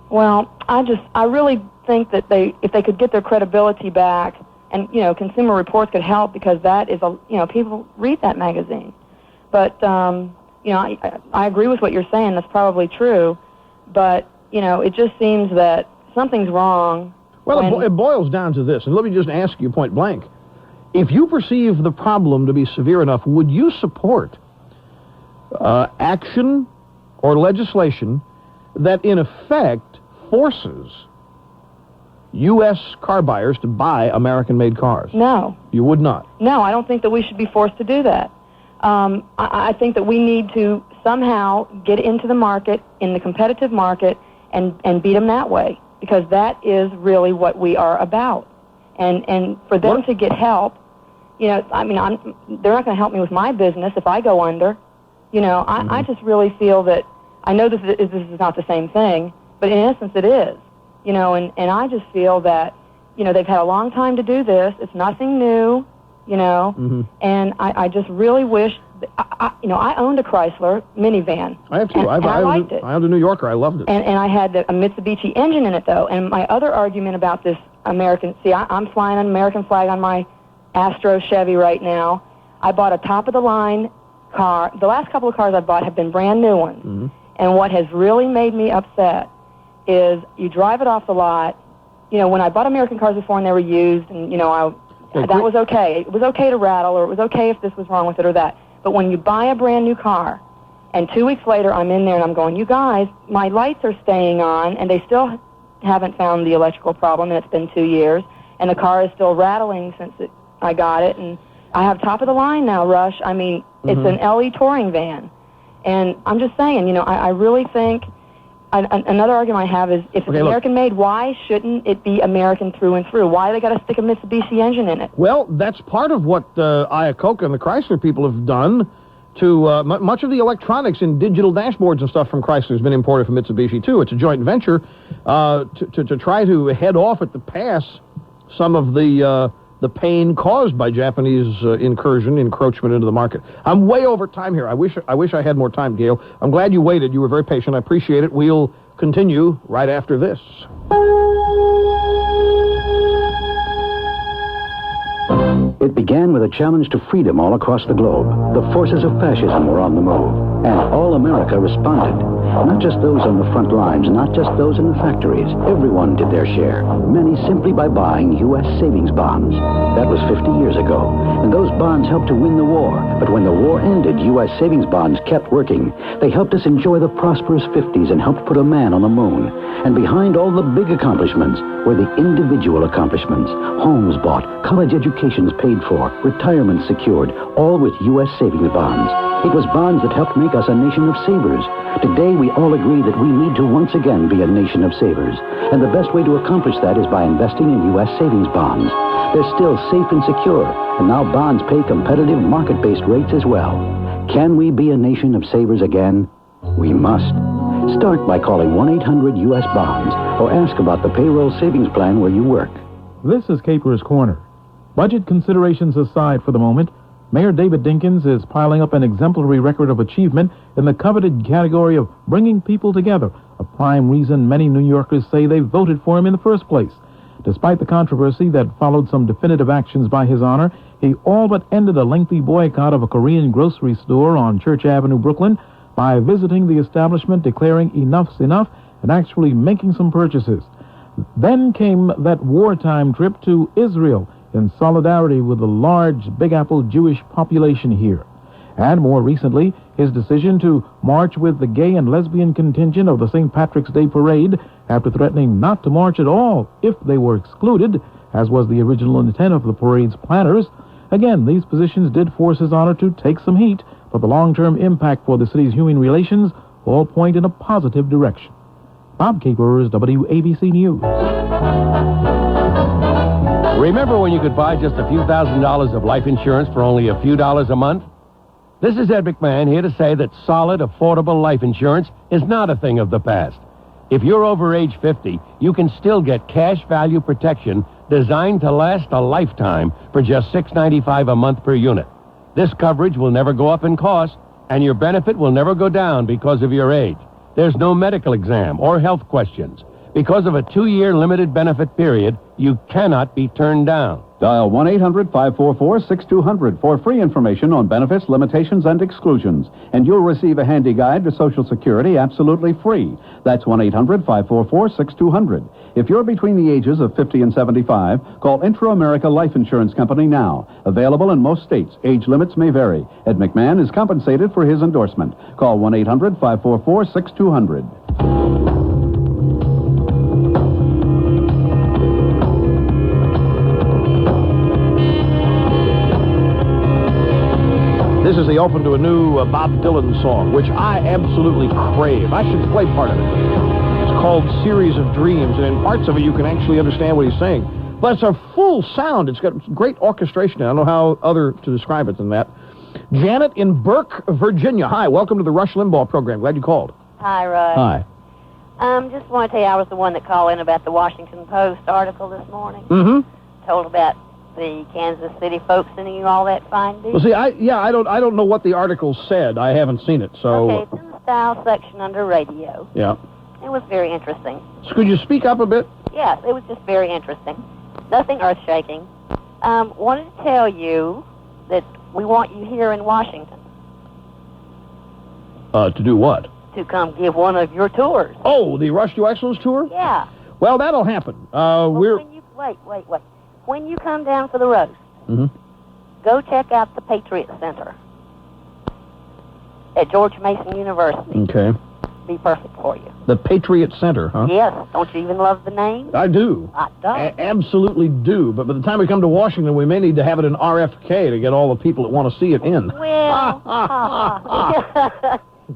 Well, I really think that if they could get their credibility back, and Consumer Reports could help, because that is people read that magazine. But I agree with what you're saying. That's probably true, but it just seems that something's wrong. Well, it boils down to this, and let me just ask you point blank. If you perceive the problem to be severe enough, would you support action or legislation that, in effect, forces U.S. car buyers to buy American-made cars? No. You would not? No, I don't think that we should be forced to do that. I think that we need to somehow get into the market, in the competitive market, and beat them that way, because that is really what we are about. And for them to get help, they're not going to help me with my business if I go under. I just really feel that, I know this is not the same thing, but in essence it is. And I just feel that, they've had a long time to do this. It's nothing new, and I just really wish, I owned a Chrysler minivan. I have too. And I liked it. I owned a New Yorker. I loved it. And I had a Mitsubishi engine in it, though. And my other argument about this American, I'm flying an American flag on my Astro Chevy right now. I bought a top-of-the-line car. The last couple of cars I've bought have been brand new ones. And what has really made me upset is you drive it off the lot. When I bought American cars before and they were used, and, That was okay. It was okay to rattle, or it was okay if this was wrong with it or that. But when you buy a brand new car, and 2 weeks later I'm in there and I'm going, you guys, my lights are staying on, and they still haven't found the electrical problem, and it's been 2 years, and the car is still rattling since I got it, and I have top of the line now, Rush. I mean, it's an LE touring van. And I'm just saying, you know, I really think another argument I have is if it's American-made, why shouldn't it be American through and through? Why do they got to stick a Mitsubishi engine in it? Well, that's part of what Iacocca and the Chrysler people have done to much of the electronics in digital dashboards and stuff from Chrysler has been imported from Mitsubishi, too. It's a joint venture to try to head off at the pass some of the pain caused by Japanese encroachment into the market. I'm way over time here. I wish I had more time, Gail. I'm glad you waited. You were very patient. I appreciate it. We'll continue right after this. It began with a challenge to freedom all across the globe. The forces of fascism were on the move, and all America responded. Not just those on the front lines, not just those in the factories. Everyone did their share, many simply by buying U.S. savings bonds. That was 50 years ago, and those bonds helped to win the war. But when the war ended, U.S. savings bonds kept working. They helped us enjoy the prosperous 50s and helped put a man on the moon. And behind all the big accomplishments were the individual accomplishments. Homes bought, college educations paid for, retirement secured, all with U.S. savings bonds. It was bonds that helped make us a nation of savers. Today, we all agree that we need to once again be a nation of savers. And the best way to accomplish that is by investing in U.S. savings bonds. They're still safe and secure, and now bonds pay competitive market-based rates as well. Can we be a nation of savers again? We must. Start by calling 1-800-US-BONDS or ask about the payroll savings plan where you work. This is Caper's Corner. Budget considerations aside for the moment, Mayor David Dinkins is piling up an exemplary record of achievement in the coveted category of bringing people together, a prime reason many New Yorkers say they voted for him in the first place. Despite the controversy that followed some definitive actions by his honor, he all but ended a lengthy boycott of a Korean grocery store on Church Avenue, Brooklyn, by visiting the establishment, declaring enough's enough, and actually making some purchases. Then came that wartime trip to Israel, in solidarity with the large Big Apple Jewish population here. And more recently, his decision to march with the gay and lesbian contingent of the St. Patrick's Day Parade after threatening not to march at all if they were excluded, as was the original intent of the parade's planners. Again, these positions did force his honor to take some heat, but the long-term impact for the city's human relations all point in a positive direction. Bob Capers, WABC News. Remember when you could buy just a few $1,000s of life insurance for only a few dollars a month? This is Ed McMahon here to say that solid, affordable life insurance is not a thing of the past. If you're over age 50, you can still get cash value protection designed to last a lifetime for just $6.95 a month per unit. This coverage will never go up in cost, and your benefit will never go down because of your age. There's no medical exam or health questions. Because of a 2-year limited benefit period, you cannot be turned down. Dial 1-800-544-6200 for free information on benefits, limitations, and exclusions. And you'll receive a handy guide to Social Security absolutely free. That's 1-800-544-6200. If you're between the ages of 50 and 75, call Intra-America Life Insurance Company now. Available in most states. Age limits may vary. Ed McMahon is compensated for his endorsement. Call 1-800-544-6200. This is the open to a new Bob Dylan song, which I absolutely crave. I should play part of it. It's called Series of Dreams, and in parts of it you can actually understand what he's saying. But it's a full sound. It's got great orchestration. I don't know how other to describe it than that. Janet in Burke, Virginia. Hi, welcome to the Rush Limbaugh program. Glad you called. Hi, Rush. Hi. Just want to tell you I was the one that called in about the Washington Post article this morning. Mm-hmm. Told about the Kansas City folks sending you all that fine deal. Well, see, I don't know what the article said. I haven't seen it, so... Okay, it's in the style section under radio. Yeah. It was very interesting. So could you speak up a bit? Yes, it was just very interesting. Nothing earth-shaking. Wanted to tell you that we want you here in Washington. To do what? To come give one of your tours. Oh, the Rush to Excellence tour? Yeah. Well, that'll happen. Wait. When you come down for the roast, go check out the Patriot Center at George Mason University. Okay. Be perfect for you. The Patriot Center, huh? Yes. Don't you even love the name? I do. Absolutely do. But by the time we come to Washington, we may need to have it in RFK to get all the people that want to see it in. Well,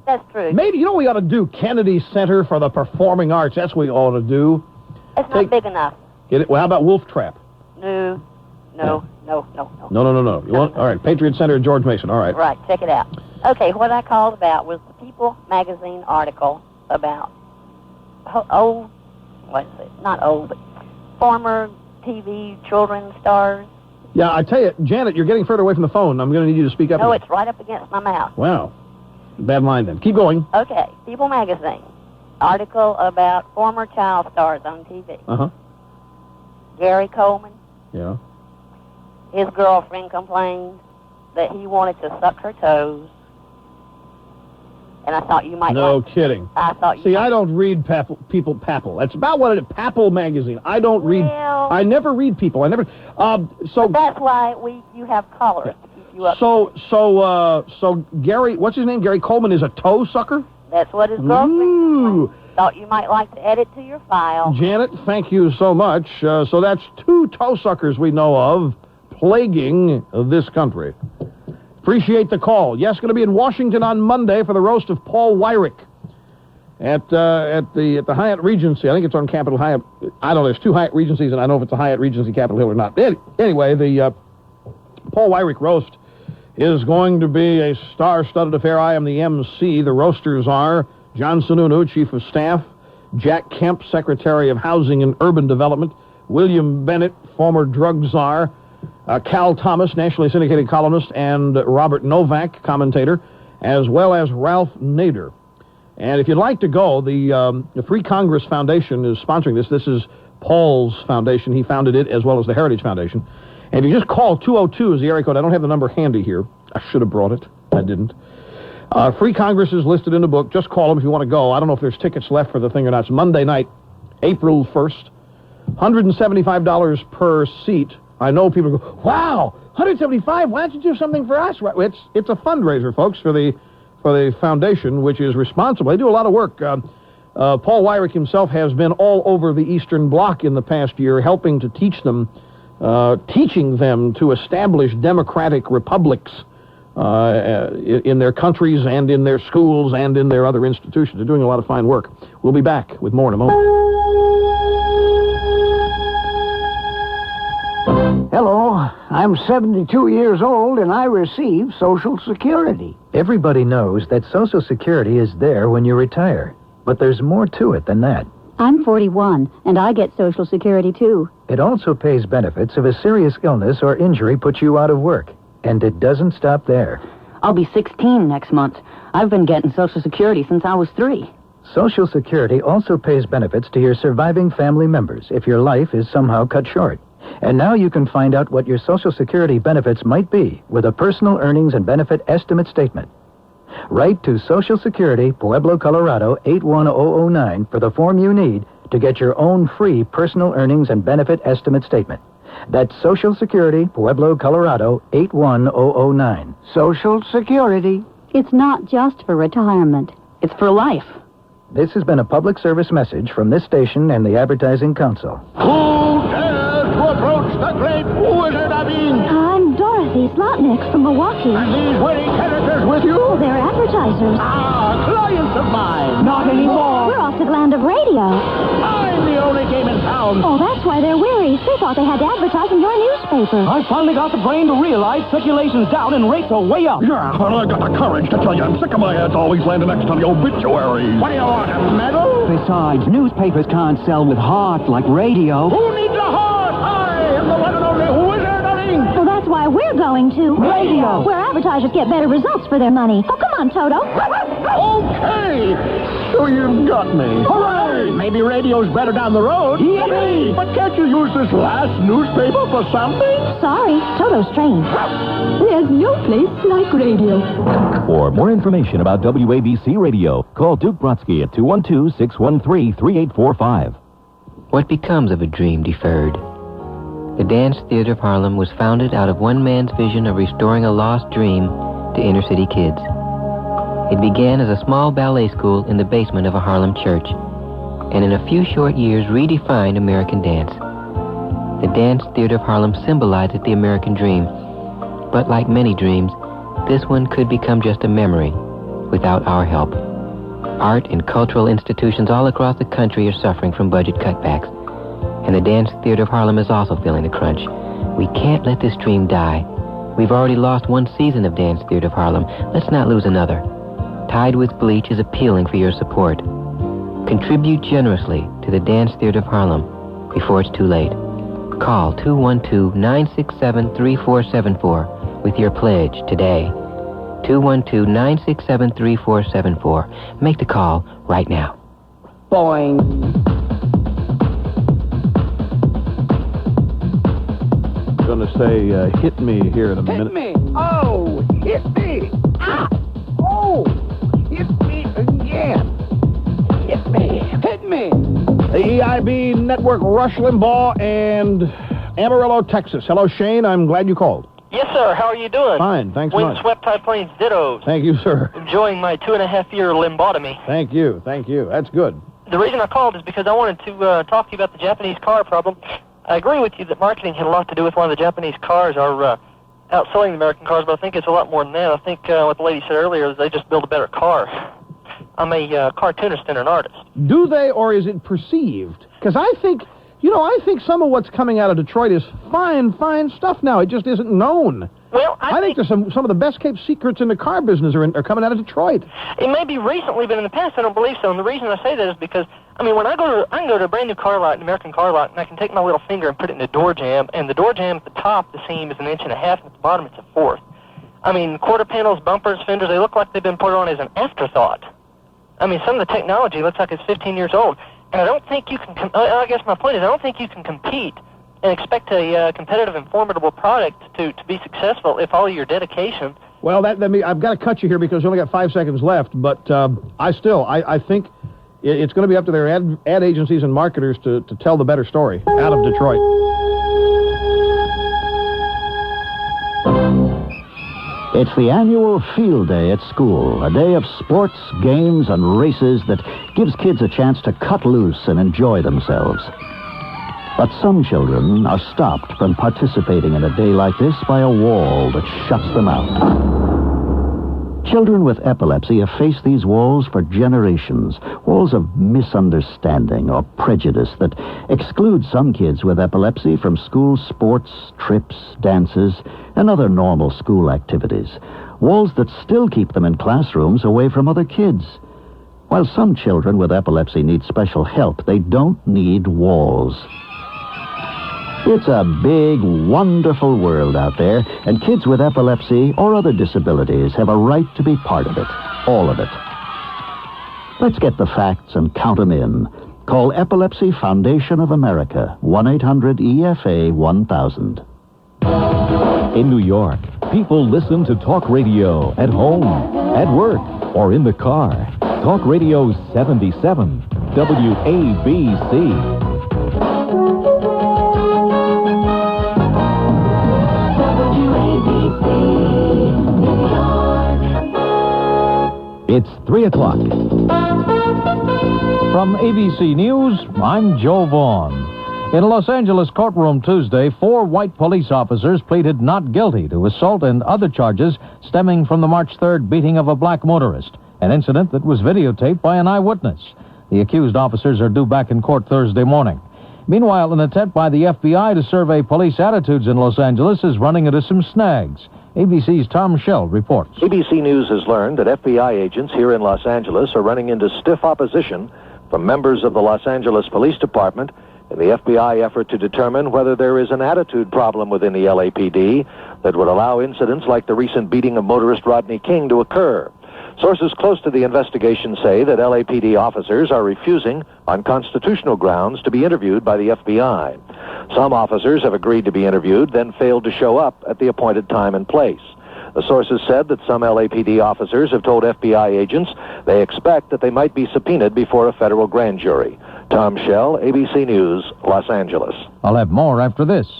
that's true. Maybe, you know what we ought to do? Kennedy Center for the Performing Arts. That's what we ought to do. It's not big enough. Get it? Well, how about Wolf Trap? No. No. You want? All right, Patriot Center at George Mason. All right. Right, check it out. Okay, what I called about was the People magazine article about former TV children's stars. Yeah, I tell you, Janet, you're getting further away from the phone. I'm going to need you to speak up. No, again. it's right up against my mouth. Wow. Bad line then. Keep going. Okay, People magazine article about former child stars on TV. Uh-huh. Gary Coleman. Yeah. His girlfriend complained that he wanted to suck her toes. And I thought you might No like... kidding. I thought you See, might... I don't read People Papple. That's about what it is. Papple magazine. I don't read... I never read People. I never... But that's why you have callers to keep you up. So Gary... What's his name? Gary Coleman is a toe sucker? That's what his girlfriend complained. Thought you might like to add it to your file. Janet, thank you so much. So that's 2 toe suckers we know of plaguing this country. Appreciate the call. Yes, going to be in Washington on Monday for the roast of Paul Weyrich at the Hyatt Regency. I think it's on Capitol Hyatt. I don't know. There's 2 Hyatt Regencies, and I don't know if it's a Hyatt Regency Capitol Hill or not. Anyway, the Paul Weyrich roast is going to be a star-studded affair. I am the MC. The roasters are John Sununu, Chief of Staff, Jack Kemp, Secretary of Housing and Urban Development, William Bennett, former drug czar, Cal Thomas, nationally syndicated columnist, and Robert Novak, commentator, as well as Ralph Nader. And if you'd like to go, the Free Congress Foundation is sponsoring this. This is Paul's foundation. He founded it, as well as the Heritage Foundation. And if you just call 202 is the area code. I don't have the number handy here. I should have brought it. I didn't. Free Congress is listed in the book. Just call them if you want to go. I don't know if there's tickets left for the thing or not. It's Monday night, April 1st. $175 per seat. I know people go, wow, $175. Why don't you do something for us? It's a fundraiser, folks, for the foundation, which is responsible. They do a lot of work. Paul Weyrich himself has been all over the Eastern Bloc in the past year, helping to teach them, teaching them to establish democratic republics in their countries and in their schools and in their other institutions. They're doing a lot of fine work. We'll be back with more in a moment. Hello, I'm 72 years old and I receive Social Security. Everybody knows that Social Security is there when you retire, but there's more to it than that. I'm 41, and I get Social Security, too. It also pays benefits if a serious illness or injury puts you out of work, and it doesn't stop there. I'll be 16 next month. I've been getting Social Security since I was 3. Social Security also pays benefits to your surviving family members if your life is somehow cut short. And now you can find out what your Social Security benefits might be with a personal earnings and benefit estimate statement. Write to Social Security, Pueblo, Colorado, 81009 for the form you need to get your own free personal earnings and benefit estimate statement. That's Social Security, Pueblo, Colorado, 81009. Social Security. It's not just for retirement. It's for life. This has been a public service message from this station and the Advertising Council. Who dares to approach the great Wizard of Ink? I'm Dorothy Slotnick from Milwaukee. And these witty characters with you? Oh, they're advertisers. Ah, clients of mine. Not anymore. We're off the land of radio. I'm the only game in town. Oh, that's why they're weary. They thought they had to advertise in your newspaper. I finally got the brain to realize circulation's down and rates are way up. Yeah, well, I got the courage to tell you I'm sick of my ads always landing next to the obituary. What do you want, a medal? Besides, newspapers can't sell with heart like radio. Who needs a heart? I am the one and only Wizard of Ink. Well, that's why we're going to Radio. where advertisers get better results for their money. Oh, come on, Toto. Okay. So you've got me. Hooray! Maybe radio's better down the road. Yippee! But can't you use this last newspaper for something? Sorry, Toto's trained. There's no place like radio. For more information about WABC Radio, call Duke Brodsky at 212-613-3845. What becomes of a dream deferred? The Dance Theater of Harlem was founded out of one man's vision of restoring a lost dream to inner-city kids. It began as a small ballet school in the basement of a Harlem church, and in a few short years redefined American dance. The Dance Theater of Harlem symbolizes the American dream, but like many dreams, this one could become just a memory without our help. Art and cultural institutions all across the country are suffering from budget cutbacks, and the Dance Theater of Harlem is also feeling the crunch. We can't let this dream die. We've already lost one season of Dance Theater of Harlem. Let's not lose another. Tide with Bleach is appealing for your support. Contribute generously to the Dance Theater of Harlem before it's too late. Call 212-967-3474 with your pledge today. 212-967-3474. Make the call right now. Boing. Going to say, hit me here in a minute. Hit me! Oh, hit me! Ah! Oh, hit me again! Hit me! Hit me! The EIB Network, Rush Limbaugh, and Amarillo, Texas. Hello, Shane. I'm glad you called. Yes, sir. How are you doing? Fine, thanks much. Windswept High Plains dittos. Thank you, sir. Enjoying my 2.5-year limbotomy. Thank you. That's good. The reason I called is because I wanted to talk to you about the Japanese car problem. I agree with you that marketing had a lot to do with why the Japanese cars are outselling the American cars, but I think it's a lot more than that. I think what the lady said earlier is they just build a better car. I'm a cartoonist and an artist. Do they, or is it perceived? Because I think some of what's coming out of Detroit is fine stuff now. It just isn't known. Well, I think there's some of the best-kept secrets in the car business are coming out of Detroit. It may be recently, but in the past I don't believe so. And the reason I say that is because, when I can go to a brand new car lot, an American car lot, and I can take my little finger and put it in the door jamb, and the door jamb at the top, the seam is 1.5 inches, and at the bottom it's 1/4. Quarter panels, bumpers, fenders, they look like they've been put on as an afterthought. Some of the technology looks like it's 15 years old. And I don't think you can, I guess my point is, I don't think you can compete and expect a competitive and formidable product to be successful if all your dedication... Well, I've got to cut you here because you only got 5 seconds left, but I think it's going to be up to their ad agencies and marketers to tell the better story out of Detroit. It's the annual field day at school, a day of sports, games, and races that gives kids a chance to cut loose and enjoy themselves. But some children are stopped from participating in a day like this by a wall that shuts them out. Children with epilepsy have faced these walls for generations, walls of misunderstanding or prejudice that exclude some kids with epilepsy from school sports, trips, dances, and other normal school activities, walls that still keep them in classrooms away from other kids. While some children with epilepsy need special help, they don't need walls. It's a big, wonderful world out there, and kids with epilepsy or other disabilities have a right to be part of it, all of it. Let's get the facts and count them in. Call Epilepsy Foundation of America, 1-800-EFA-1000. In New York, people listen to talk radio at home, at work, or in the car. Talk Radio 77, WABC. It's 3 o'clock. From ABC News, I'm Joe Vaughn. In a Los Angeles courtroom Tuesday, 4 white police officers pleaded not guilty to assault and other charges stemming from the March 3rd beating of a black motorist, an incident that was videotaped by an eyewitness. The accused officers are due back in court Thursday morning. Meanwhile, an attempt by the FBI to survey police attitudes in Los Angeles is running into some snags. ABC's Tom Shell reports. ABC News has learned that FBI agents here in Los Angeles are running into stiff opposition from members of the Los Angeles Police Department in the FBI effort to determine whether there is an attitude problem within the LAPD that would allow incidents like the recent beating of motorist Rodney King to occur. Sources close to the investigation say that LAPD officers are refusing, on constitutional grounds, to be interviewed by the FBI. Some officers have agreed to be interviewed, then failed to show up at the appointed time and place. The sources said that some LAPD officers have told FBI agents they expect that they might be subpoenaed before a federal grand jury. Tom Shell, ABC News, Los Angeles. I'll have more after this.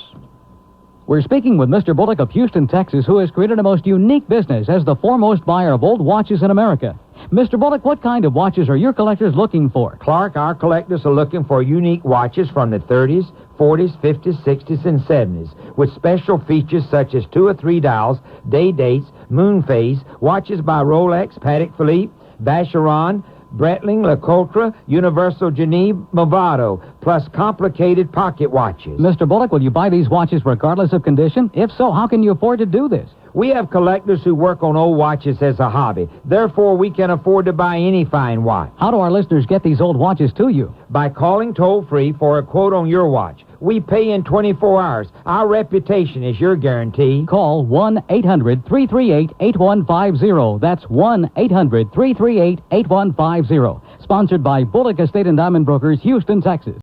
We're speaking with Mr. Bullock of Houston, Texas, who has created a most unique business as the foremost buyer of old watches in America. Mr. Bullock, what kind of watches are your collectors looking for? Clark, our collectors are looking for unique watches from the 30s, 40s, 50s, 60s, and 70s, with special features such as 2 or 3 dials, day dates, moon phase, watches by Rolex, Patek Philippe, Vacheron, Breitling, LeCoultre, Universal Geneve, Movado, plus complicated pocket watches. Mr. Bullock, will you buy these watches regardless of condition? If so, how can you afford to do this? We have collectors who work on old watches as a hobby. Therefore, we can afford to buy any fine watch. How do our listeners get these old watches to you? By calling toll-free for a quote on your watch. We pay in 24 hours. Our reputation is your guarantee. Call 1-800-338-8150. That's 1-800-338-8150. Sponsored by Bullock Estate and Diamond Brokers, Houston, Texas.